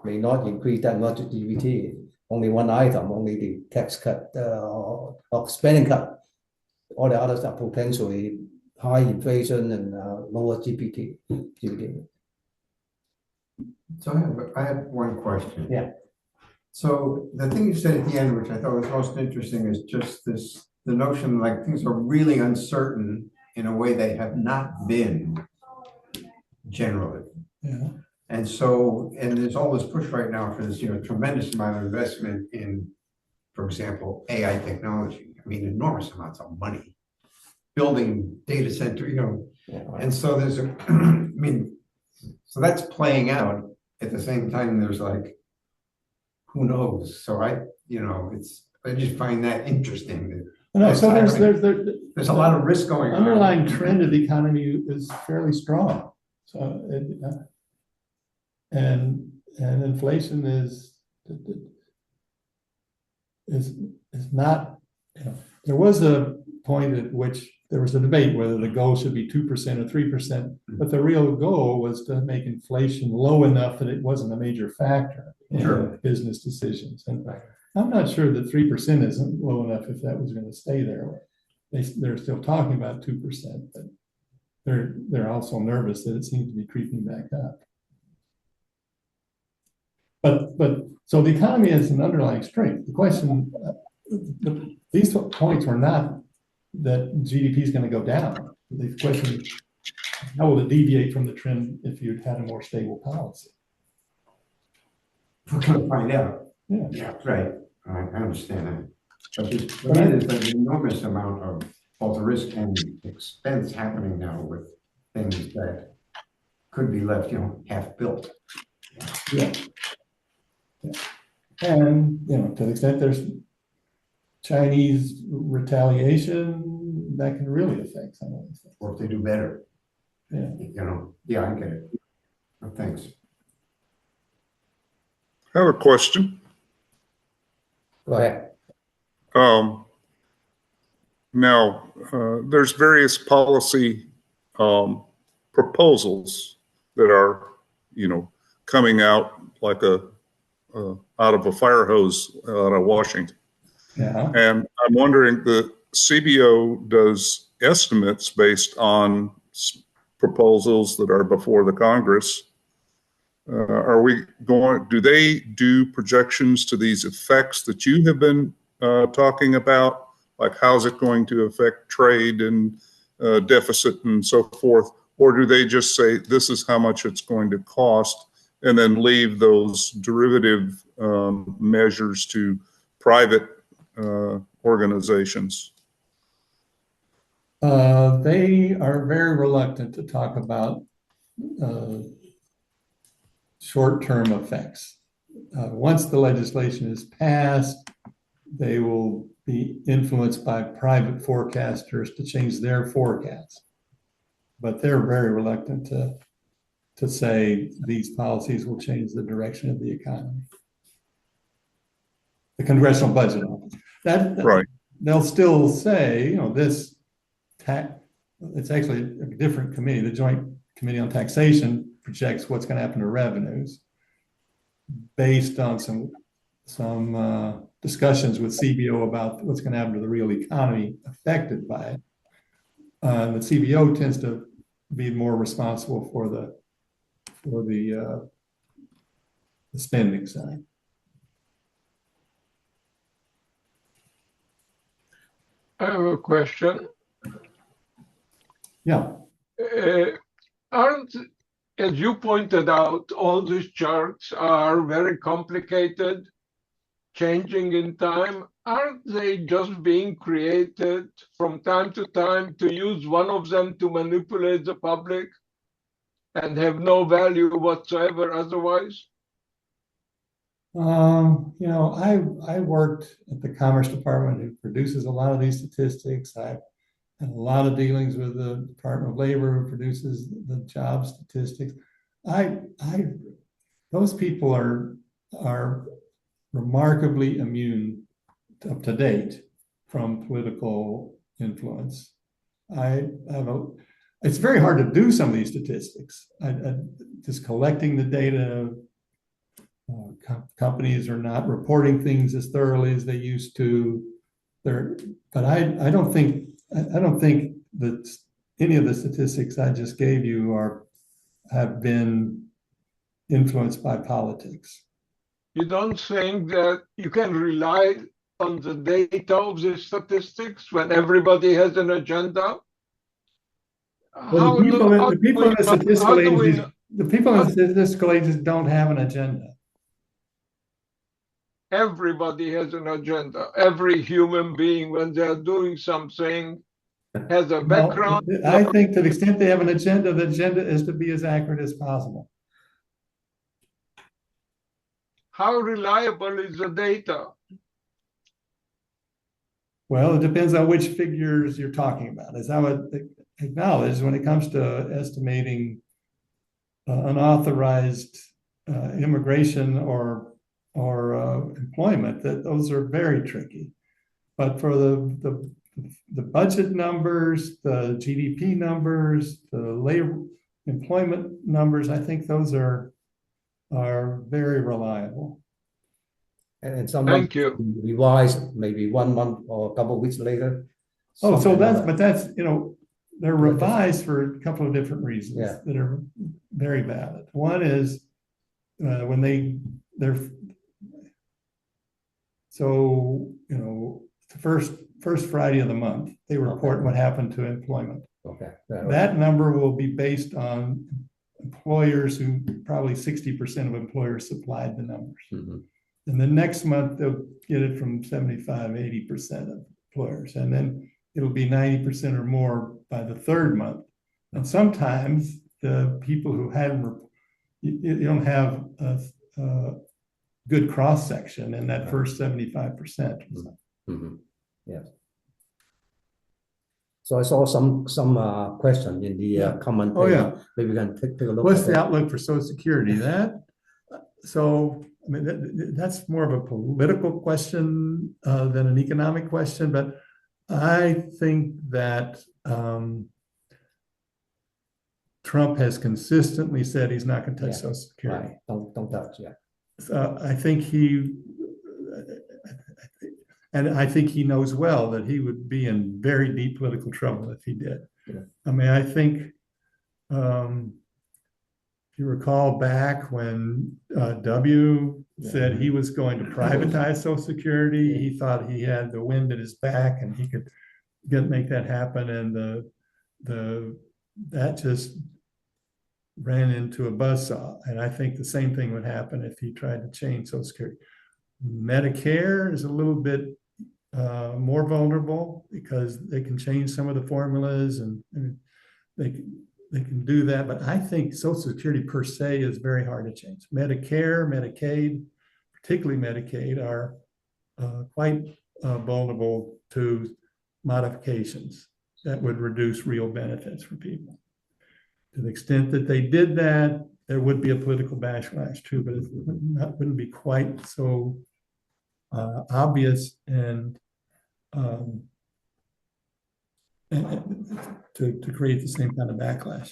not increase that much GDP. Only one item, only the tax cut or spending cut. All the others are potentially high inflation and lower GDP. So I have one question. Yeah. So the thing you said at the end, which I thought was most interesting, is just the notion like things are really uncertain in a way they have not been generally. Yeah. And so, and there's all this push right now for this, tremendous amount of investment in, for example, AI technology. I mean, enormous amounts of money, building data center, Yeah, right. and so there's so that's playing out at the same time. There's like, who knows? So I just find that interesting that No, so There's a lot of risk going on. Underlying trend of the economy is fairly strong. So, and inflation is not, there was a point at which there was a debate whether the goal should be 2% or 3%, but the real goal was to make inflation low enough that it wasn't a major factor in business decisions. And I'm not sure that 3% isn't low enough if that was going to stay there. They're still talking about 2%, but they're also nervous that it seems to be creeping back up. But so the economy is an underlying strength. The question, these points were not that GDP is going to go down. The question is, how will it deviate from the trend if you'd had a more stable policy? We're going to find out. Yeah, right. I understand that. But there's an enormous amount of both risk and expense happening now with things that could be left, half built. Yeah. And, to the extent there's Chinese retaliation, that can really affect some of these things. Or if they do better. Yeah. I get it. Well, thanks. I have a question. Go ahead. Now, there's various policy proposals that are, coming out like out of a fire hose out of Washington. Yeah. And I'm wondering, the CBO does estimates based on proposals that are before the Congress. Do they do projections to these effects that you have been talking about? Like, how's it going to affect trade and deficit and so forth? Or do they just say, this is how much it's going to cost, and then leave those derivative measures to private organizations? They are very reluctant to talk about short-term effects. Once the legislation is passed, they will be influenced by private forecasters to change their forecasts. But they're very reluctant to say these policies will change the direction of the economy. The Congressional Budget Office. Right. They'll still say, this it's actually a different committee. The Joint Committee on Taxation projects what's going to happen to revenues based on some discussions with CBO about what's going to happen to the real economy affected by it. The CBO tends to be more responsible for the spending side. I have a question. Yeah. Aren't, as you pointed out, all these charts are very complicated, changing in time? Aren't they just being created from time to time to use one of them to manipulate the public and have no value whatsoever otherwise? I worked at the Commerce Department, who produces a lot of these statistics. I had a lot of dealings with the Department of Labor, who produces the job statistics. Those people are remarkably immune up to date from political influence. It's very hard to do some of these statistics. Just collecting the data. Companies are not reporting things as thoroughly as they used to. But I don't think that any of the statistics I just gave you have been influenced by politics. You don't think that you can rely on the data of the statistics when everybody has an agenda? Well, the people in the statistical agencies don't have an agenda. Everybody has an agenda. Every human being, when they're doing something, has a background. I think to the extent they have an agenda, the agenda is to be as accurate as possible. How reliable is the data? Well, it depends on which figures you're talking about. As I would acknowledge, when it comes to estimating unauthorized immigration or employment, that those are very tricky. But for the budget numbers, the GDP numbers, the labor employment numbers, I think those are very reliable. And someone Thank you. revise maybe 1 month or a couple of weeks later. Oh, so something like that's, you know, they're Yeah, revised for a couple of different reasons Yeah. that are very valid. One is when they're so, you know, the first Friday of the month, they report Okay. what happened to employment. Okay. That number will be based on employers who probably 60% of employers supplied the numbers. Mhm. And the next month, they'll get it from 75, 80% of employers. And then it'll be 90% or more by the third month. And sometimes the people who hadn't, you don't have a good cross section in that first 75%. Mhm. Yeah. So I saw some question in the Yeah. comment Oh, page. yeah. Maybe we can take a look What's at the that. outlook for Social Security? So I mean, that's more of a political question than an economic question, but I think that Trump has consistently said he's not going to touch Yeah. Social Security. Right. Don't touch. Yeah. I think I think he knows well that he would be in very deep political trouble if he did. Yeah. I mean, I think if you recall back when W said he was going to privatize Social Security, he thought he had the wind at his back and he could make that happen. And that just ran into a buzzsaw. And I think the same thing would happen if he tried to change Social Security. Medicare is a little bit more vulnerable because they can change some of the formulas and they can do that. But I think Social Security per se is very hard to change. Medicare, Medicaid, particularly Medicaid, are quite vulnerable to modifications that would reduce real benefits for people. To the extent that they did that, there would be a political backlash too, but it wouldn't be quite so obvious and to create the same kind of backlash.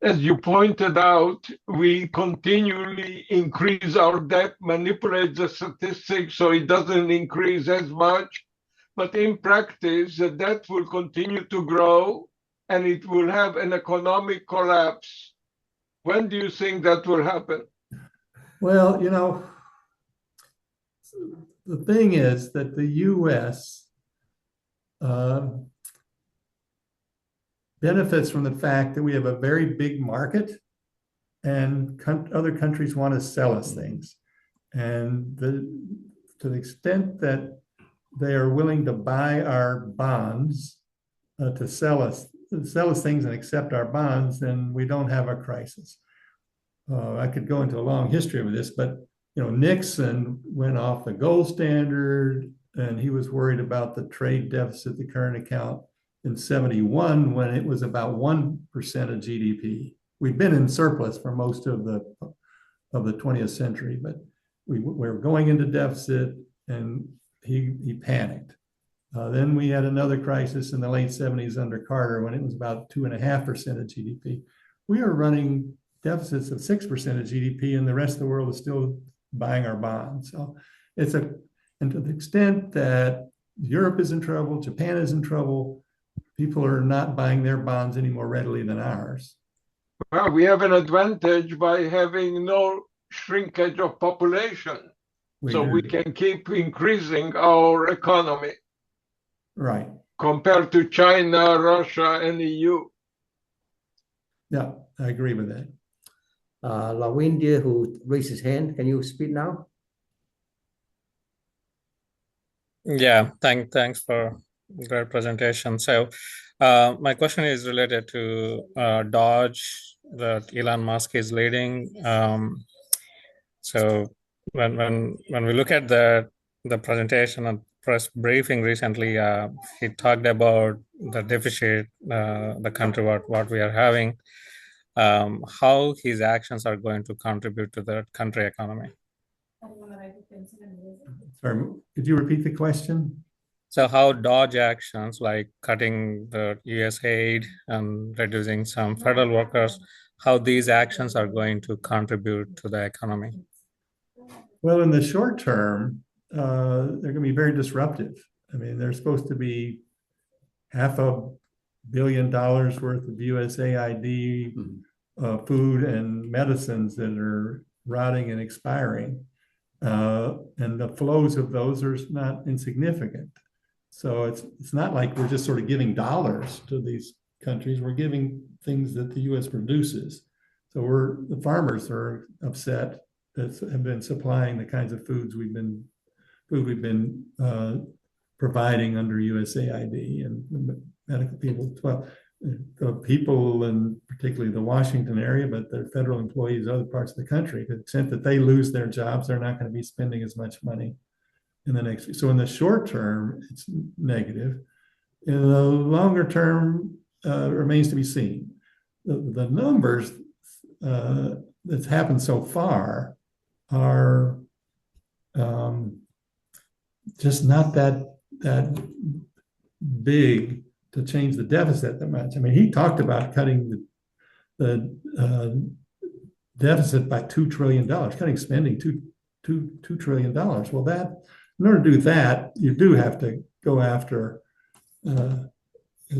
As you pointed out, we continually increase our debt, manipulate the statistics so it doesn't increase as much. But in practice, the debt will continue to grow and it will have an economic collapse. When do you think that will happen? Well, you know, the thing is that the U.S. Benefits from the fact that we have a very big market and other countries want to sell us things. And to the extent that they are willing to buy our bonds to sell us things and accept our bonds, then we don't have a crisis. I could go into a long history of this, but you know, Nixon went off the gold standard and he was worried about the trade deficit, the current account in 71 when it was about 1% of GDP. We'd been in surplus for most of the 20th century, but we're going into deficit and he panicked. Then we had another crisis in the late 70s under Carter when it was about 2.5% of GDP. We are running deficits of 6% of GDP and the rest of the world is still buying our bonds. So and to the extent that Europe is in trouble, Japan is in trouble, people are not buying their bonds any more readily than ours. Well, we have an advantage by having no shrinkage of population. We can keep increasing our economy. Right. Compared to China, Russia, and EU. Yeah, I agree with that. Lavindia, who raised his hand, can you speak now? Yeah, thanks for great presentation. So my question is related to Dodge that Elon Musk is leading. So when we look at the presentation press briefing recently, he talked about the deficit, the country, what we are having, how his actions are going to contribute to the country economy. Sorry, could you repeat the question? So how Dodge actions like cutting the US aid and reducing some federal workers, how these actions are going to contribute to the economy? Well, in the short term, they're going to be very disruptive. I mean, they're supposed to be $500 million worth of USAID food and medicines that are rotting and expiring. And the flows of those are not insignificant. So it's not like we're just sort of giving dollars to these countries. We're giving things that the U.S. produces. So the farmers are upset that have been supplying the kinds of food we've been providing under USAID and the medical people. Well, the people and particularly the Washington area, but they're federal employees, other parts of the country, to the extent that they lose their jobs, they're not going to be spending as much money in the next. So in the short term, it's negative. In the longer term, remains to be seen. The numbers that's happened so far are just not that big to change the deficit that much. I mean, he talked about cutting the deficit by $2 trillion, cutting spending $2 trillion. Well, that in order to do that, you do have to go after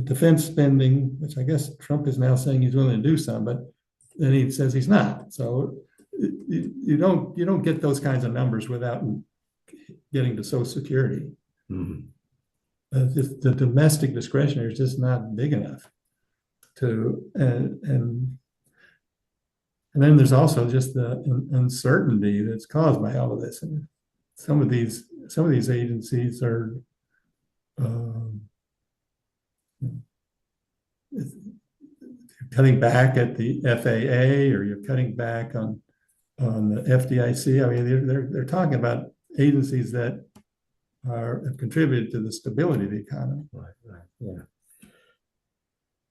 defense spending, which I guess Trump is now saying he's willing to do some, but then he says he's not. So you don't get those kinds of numbers without getting to Social Security. Mm-hmm. The domestic discretionary is just not big enough to, and then there's also just the uncertainty that's caused by all of this. And some of these agencies are cutting back at the FAA, or you're cutting back on the FDIC. I mean, they're talking about agencies that have contributed to the stability of the economy. Right, yeah.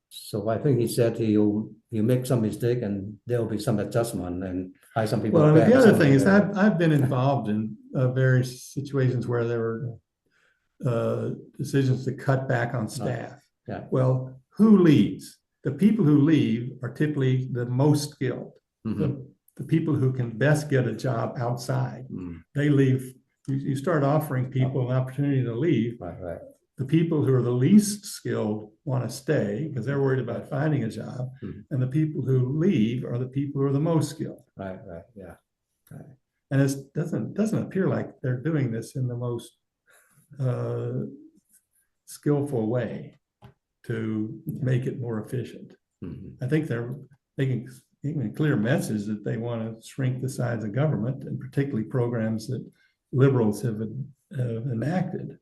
So I think he said he'll make some mistake and there will be some adjustment and hire some people. Well, the other thing is I've been involved in various situations where there were decisions to cut back on staff. Yeah. Well, who leaves? The people who leave are typically the most skilled. Mm-hmm. The people who can best get a job outside. They leave. You start offering people an opportunity to leave. Right. The people who are the least skilled want to stay because they're worried about finding a job. And the people who leave are the people who are the most skilled. Right, yeah. Right. And it doesn't appear like they're doing this in the most skillful way to make it more efficient. I think they're making a clear message that they want to shrink the size of government, and particularly programs that liberals have enacted.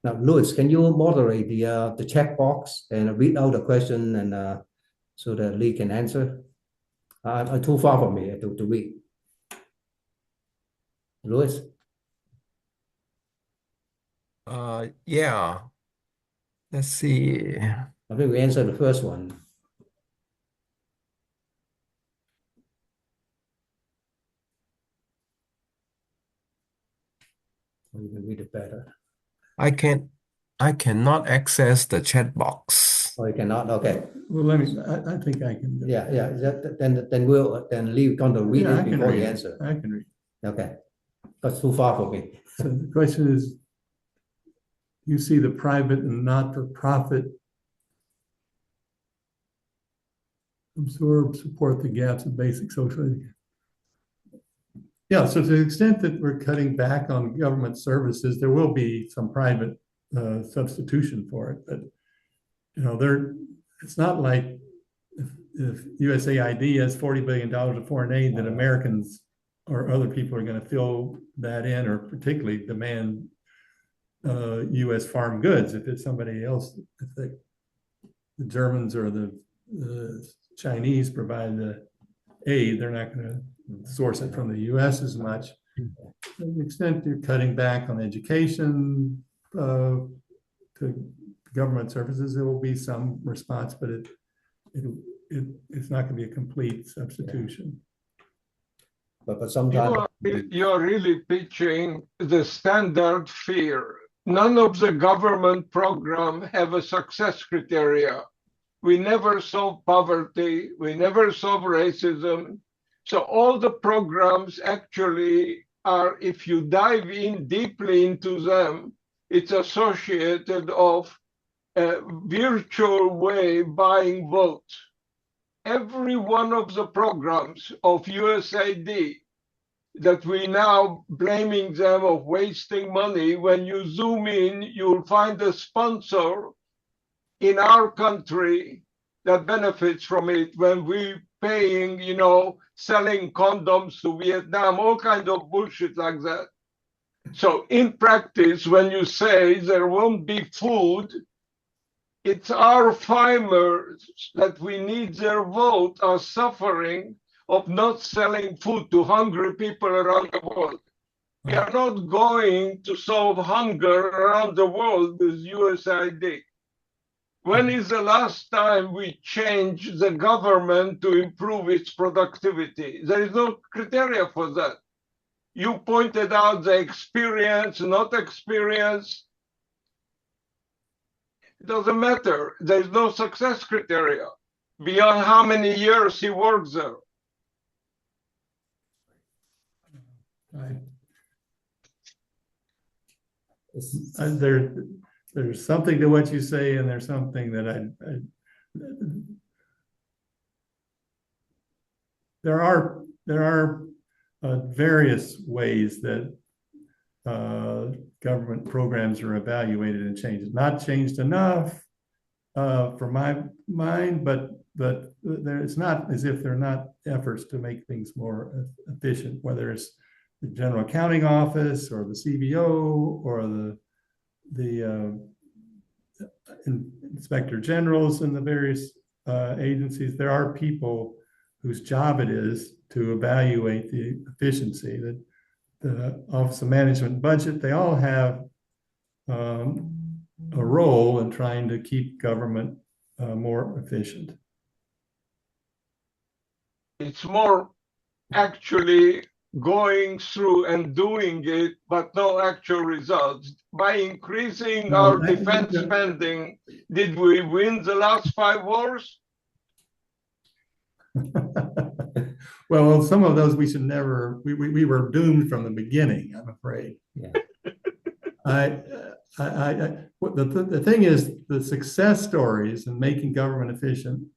Now, Louis, can you moderate the chat box and read out the question and so that Lee can answer? Too far from me to read. Louis? Yeah. Let's see. I think we answered the first one. You can read it better. I cannot access the chat box. Oh, you cannot? Okay. Well, I think I can. Yeah. Then Lee going to read it before the answer. I can read. Okay. That's too far for me. So the question is, you see the private and not-for-profit support the gaps of basic social education. Yeah, so to the extent that we're cutting back on government services, there will be some private substitution for it. But it's not like if USAID has $40 billion of foreign aid that Americans or other people are going to fill that in, or particularly demand U.S. farm goods. If it's somebody else, if the Germans or the Chinese provide the aid, they're not going to source it from the U.S. as much. To the extent you're cutting back on education to government services, there will be some response, but it's not going to be a complete substitution. But sometimes You're really pitching the standard fear. None of the government program have a success criteria. We never solve poverty. We never solve racism. So all the programs actually are, if you dive in deeply into them, it's associated of a virtual way buying votes. Every one of the programs of USAID that we now blaming them of wasting money, when you zoom in, you'll find a sponsor in our country that benefits from it when we paying, selling condoms to Vietnam, all kind of bullshit like that. So in practice, when you say there won't be food, it's our farmers that we need their vote are suffering of not selling food to hungry people around the world. We are not going to solve hunger around the world with USAID. When is the last time we changed the government to improve its productivity? There is no criteria for that. You pointed out the experience, not experience. It doesn't matter. There's no success criteria beyond how many years he works there. There's something to what you say, and there's something that there are various ways that government programs are evaluated and changed. Not changed enough for my mind, but it's not as if they're not efforts to make things more efficient, whether it's the General Accounting Office or the CBO or the Inspector Generals in the various agencies. There are people whose job it is to evaluate the efficiency. The Office of Management and Budget, they all have a role in trying to keep government more efficient. It's more actually going through and doing it, but no actual results. By increasing our defense spending, did we win the last 5 wars? Well, some of those we should never, we were doomed from the beginning, I'm afraid. Yeah. The thing is, the success stories in making government efficient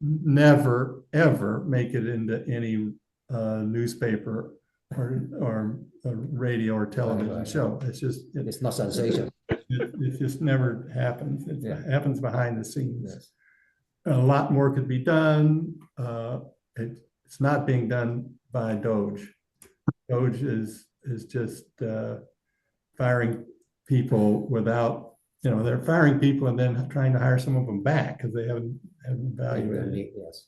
never, ever make it into any newspaper or a radio or television show. It's just, it's not sensation. It just never happens. It happens behind the scenes. Yes. A lot more could be done. It's not being done by Doge. Doge is just firing people without, they're firing people and then trying to hire some of them back because they haven't evaluated. Yes.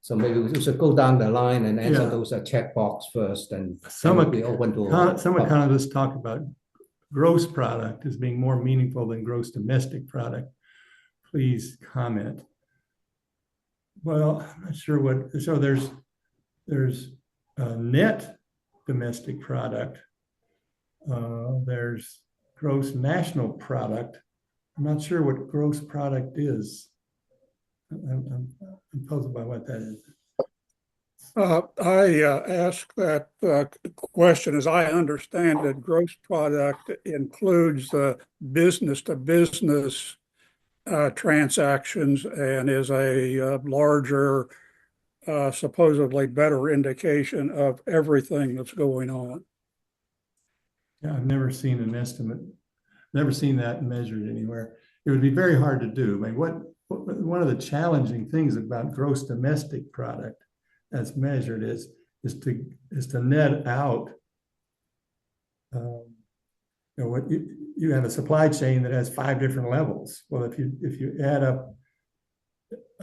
So maybe we should go down the line and answer those checkbox first, and be open to. Some economists talk about gross product as being more meaningful than gross domestic product. Please comment. Well, I'm not sure what. So there's net domestic product. There's gross national product. I'm not sure what gross product is. I'm puzzled by what that is. I ask that question as I understand it. Gross product includes the business-to-business transactions and is a larger, supposedly better indication of everything that's going on. Yeah, I've never seen an estimate, never seen that measured anywhere. It would be very hard to do. I mean, one of the challenging things about gross domestic product as measured is to net out. What you have a supply chain that has 5 different levels. Well, if you add up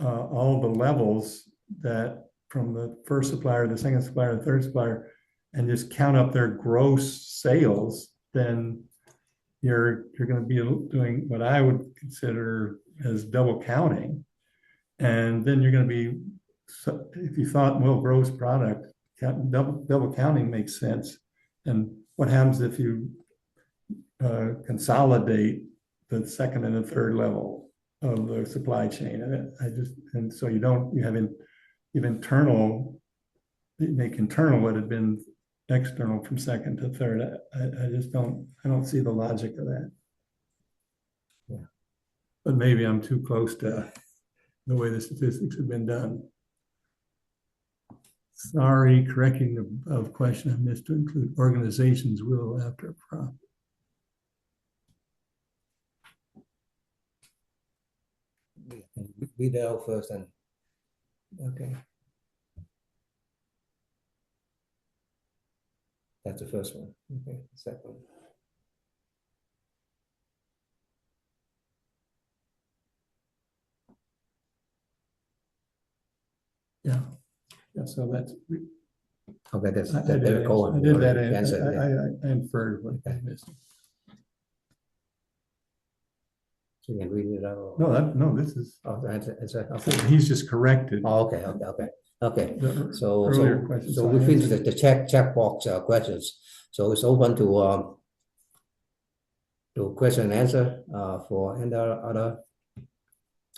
all the levels that from the first supplier, the second supplier, the third supplier, and just count up their gross sales, then you're going to be doing what I would consider as double counting. And then you're going to be, if you thought, well, gross product, double counting makes sense. And what happens if you consolidate the second and the third level of the supply chain? And so you have internal, make internal what had been external from second to third. I don't see the logic of that. Yeah. But maybe I'm too close to the way the statistics have been done. Sorry, correcting the question I missed to include organizations will after a profit. Read it out first and okay. That's the first one. Okay, second. Yeah. So that's okay. That's I did that answer. I inferred what I missed. So you can read it out. No, this is. Oh, okay. He's just corrected. Oh, okay. So we I finish the checkbox questions. So it's open to question and answer for any other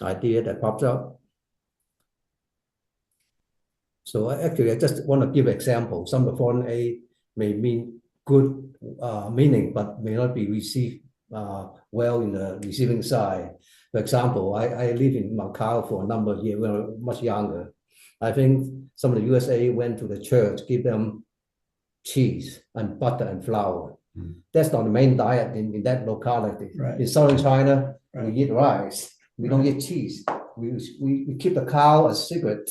idea that pops up. So actually, I just want to give an example. Some of foreign aid may mean good meaning, but may not be received well in the receiving side. For example, I lived in Macau for a number of years when I was much younger. I think some of the USA went to the church, give them cheese and butter and flour. That's not the main diet in that locality. Right. In southern China, right. we eat rice. We don't eat cheese. We keep the cow as secret.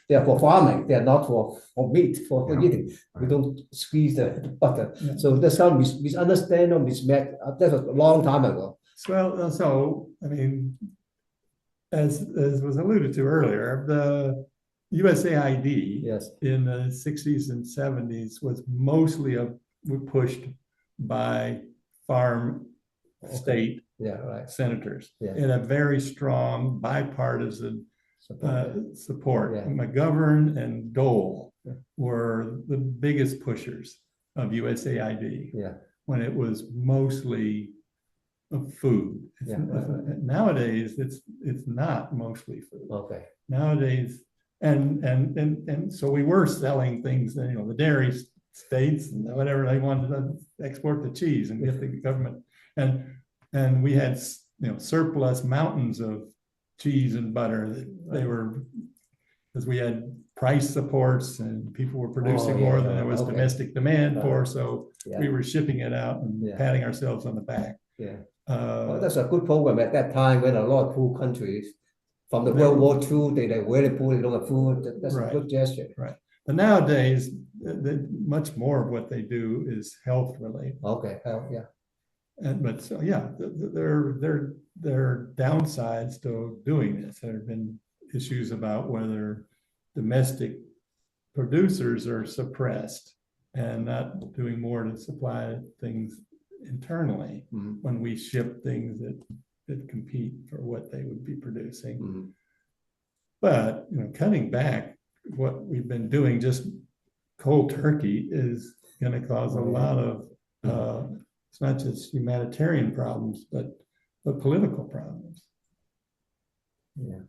They are for farming. They are not for meat, for eating. We don't squeeze the butter. Yeah. So that's how misunderstand or mismatch. That was a long time ago. So I mean, as was alluded to earlier, the USAID yes. in the 60s and 70s was mostly pushed by farm state senators in a very strong bipartisan support. Yeah. McGovern and Dole were the biggest pushers of USAID when it was mostly food. Nowadays, it's not mostly food. Okay. Nowadays, and so we were selling things, the dairy states and whatever they wanted to export the cheese and get the government, and we had surplus mountains of cheese and butter that they were, because we had price supports and people were producing more than there was domestic demand for, so we were shipping it out and patting ourselves on the back. Yeah. Well, that's a good program at that time when a lot of poor countries from the World War II, they were really poor, they don't have food. That's a good gesture. Right. But nowadays, much more of what they do is health related. Okay. Yeah. But so there are downsides to doing this. There have been issues about whether domestic producers are suppressed and not doing more to supply things internally when we ship things that compete for what they would be producing. But cutting back what we've been doing just cold turkey is going to cause a lot of it's not just humanitarian problems, but political problems. Yeah.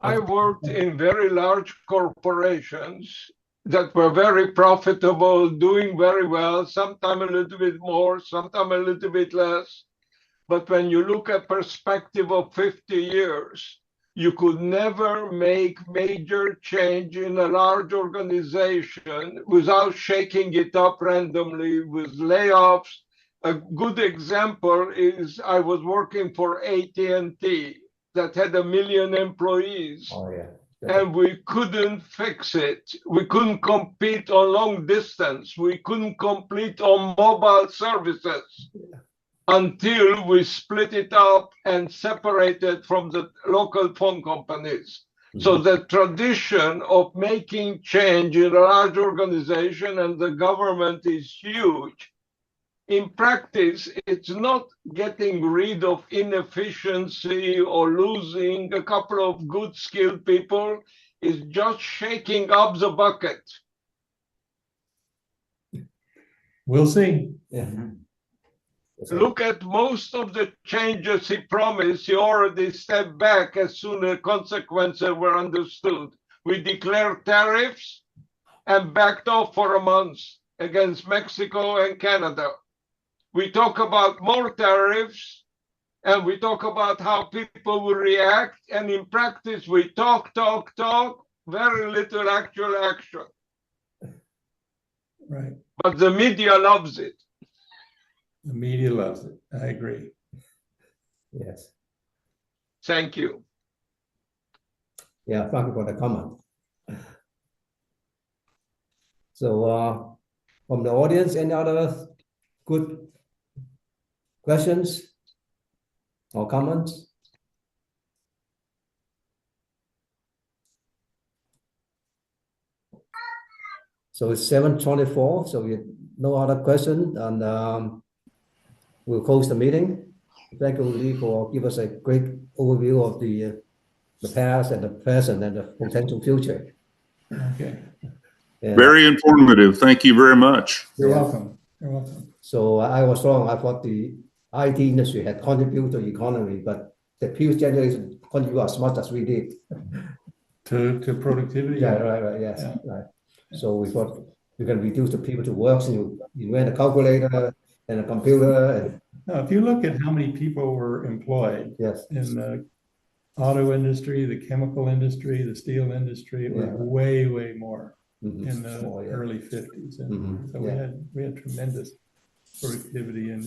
I worked in very large corporations that were very profitable, doing very well, sometimes a little bit more, sometimes a little bit less. But when you look at perspective of 50 years, you could never make major change in a large organization without shaking it up randomly with layoffs. A good example is I was working for AT&T that had 1 million employees. Oh, yeah. And we couldn't fix it. We couldn't compete on long distance. We couldn't compete on mobile services until we split it up and separated from the local phone companies. So the tradition of making change in a large organization and the government is huge. In practice, it's not getting rid of inefficiency or losing a couple of good skilled people. It's just shaking up the bucket. We'll see. Yeah. Look at most of the changes he promised. He already stepped back as soon as consequences were understood. We declared tariffs and backed off for a month against Mexico and Canada. We talk about more tariffs and we talk about how people will react. And in practice, we talk, very little actual action. Right. But the media loves it. The media loves it. I agree. Yes. Thank you. Yeah, thank you for the comment. So from the audience, any other good questions or comments? So it's 7:24, so we no other question, and we'll close the meeting. Thank you, Lee, for giving us a great overview of the past and the present and the potential future. Okay. And Very informative. Thank you very much. You're Yeah. welcome. You're welcome. so I was wrong. I thought the IT industry had contributed to the economy, but the previous generation contributed as much as we did. To productivity. Yeah, right, yes, Yeah. right. So we thought we can reduce the people to work, so you invent a calculator and a computer, and Now, if you look at how many people were employed yes, in the auto industry, the chemical industry, the steel industry, it was Yeah. way, way more Mhm. in the Oh, yeah. early 50s. And Mhm. so Yeah. we had tremendous productivity in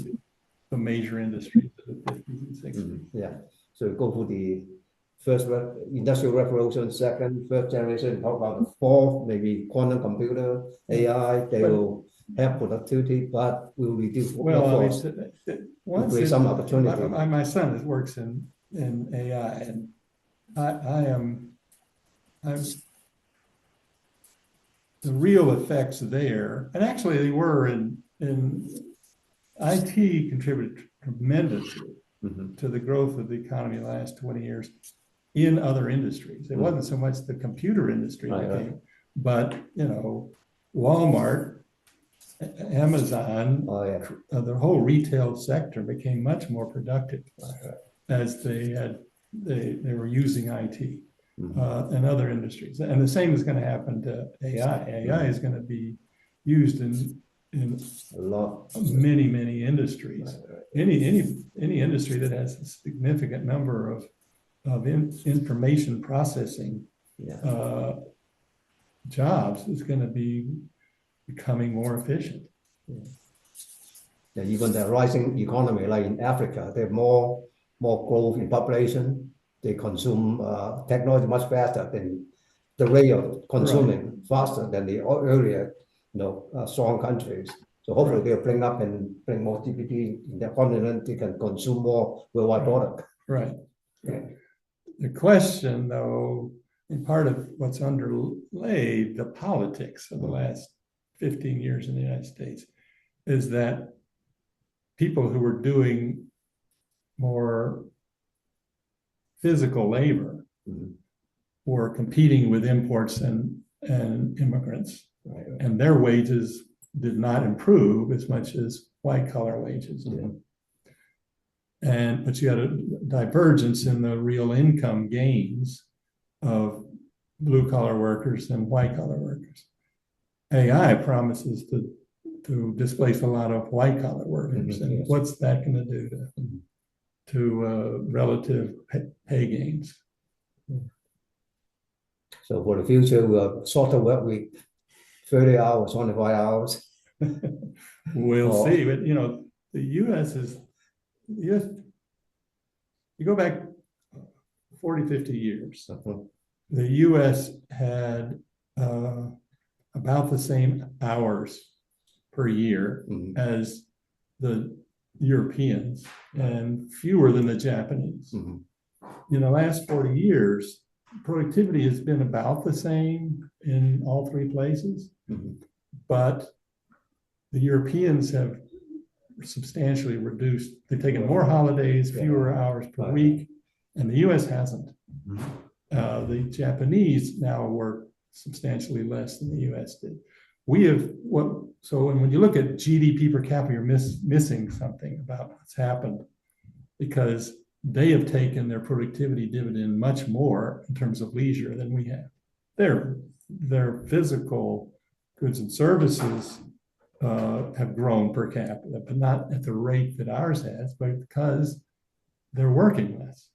the major industries of the 50s and 60s. Yeah. So go for the first industrial revolution, second, third generation, how about the fourth, maybe quantum computer, AI, they will have productivity, but will reduce Well, I workforce. mean, Will create some opportunity. my son works in AI, and I'm the real effects there, and actually they were in IT contributed tremendously to the growth of the economy in the last 20 years in other industries. It wasn't so much the computer industry that came, but Walmart, Amazon, the whole retail sector became much more productive as they were using IT. And other industries, and the same is going to happen to AI. AI is going to be used in a lot, many industries. Any industry that has a significant number of information processing jobs is going to be becoming more efficient. Yeah, even the rising economy, like in Africa, there's more growth in population. They consume technology much faster than the rate of consuming faster than the earlier, strong countries. So hopefully they'll bring up and bring more GDP in their continent. They can consume more worldwide product. Right. The question, though, and part of what's underlaid the politics of the last 15 years in the United States is that people who were doing more physical labor were competing with imports and immigrants, and their wages did not improve as much as white collar wages. But you had a divergence in the real income gains of blue collar workers and white collar workers. AI promises to displace a lot of white collar workers, and what's that going to do to relative pay gains? So for the future, we'll shorter work week, 30 hours, 25 hours. We'll see, but the U.S. you go back 40, 50 years, the U.S. had about the same hours per year as the Europeans and fewer than the Japanese. In the last 40 years, productivity has been about the same in all three places, but the Europeans have substantially reduced. They've taken more holidays, fewer hours per week, and the US hasn't. The Japanese now work substantially less than the US did. We have so when you look at GDP per capita, you're missing something about what's happened, because they have taken their productivity dividend much more in terms of leisure than we have. Their physical goods and services have grown per capita, but not at the rate that ours has, but because they're working less.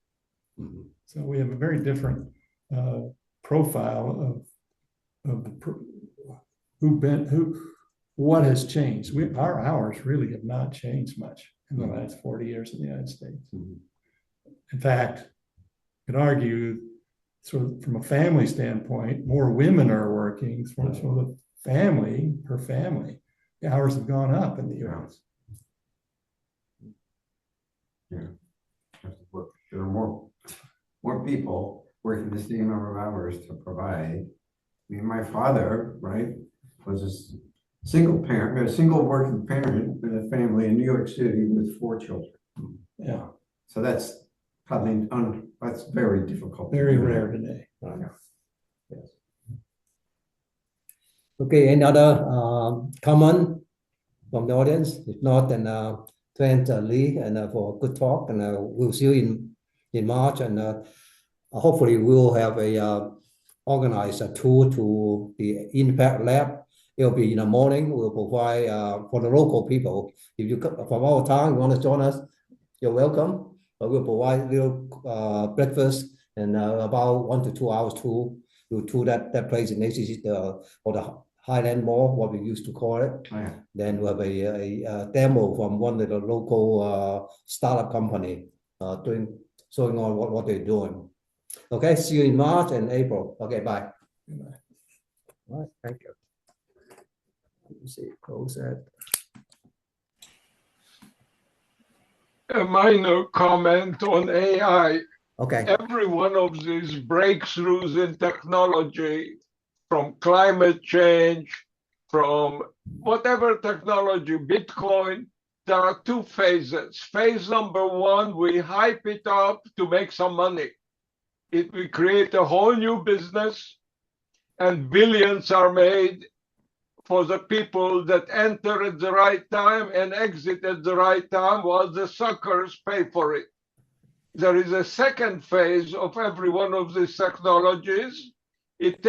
So we have a very different profile of what has changed. Our hours really have not changed much in the last 40 years in the United States. In fact, you could argue, sort of from a family standpoint, more women are working. So the family, per family, the hours have gone up in the US. There are more people working the same number of hours to provide. I mean, my father, right, was a single working parent in a family in New York City with 4 children. Yeah. So that's probably that's very difficult. Very rare today. Yes. Okay, any other comment from the audience? If not, then thank Lee and for a good talk, and we'll see you in March, and hopefully we'll have a organize a tour to the Impact Lab. It'll be in the morning. We'll provide for the local people. If you come from our town, you want to join us, you're welcome. But we'll provide little breakfast and about 1 to 2 hours tour. We'll tour that place in ACC, or the Highland Mall, what we used to call it. Then we'll have a demo from one of the local startup company showing on what they're doing. Okay, see you in March and April. Okay, bye. All right, thank you. Let me see, close that. A minor comment on AI. Okay. Every one of these breakthroughs in technology, from climate change, from whatever technology, Bitcoin, there are 2 phases. Phase number 1, we hype it up to make some money. We create a whole new business, and billions are made for the people that enter at the right time and exit at the right time, while the suckers pay for it. There is a second phase of every one of these technologies. It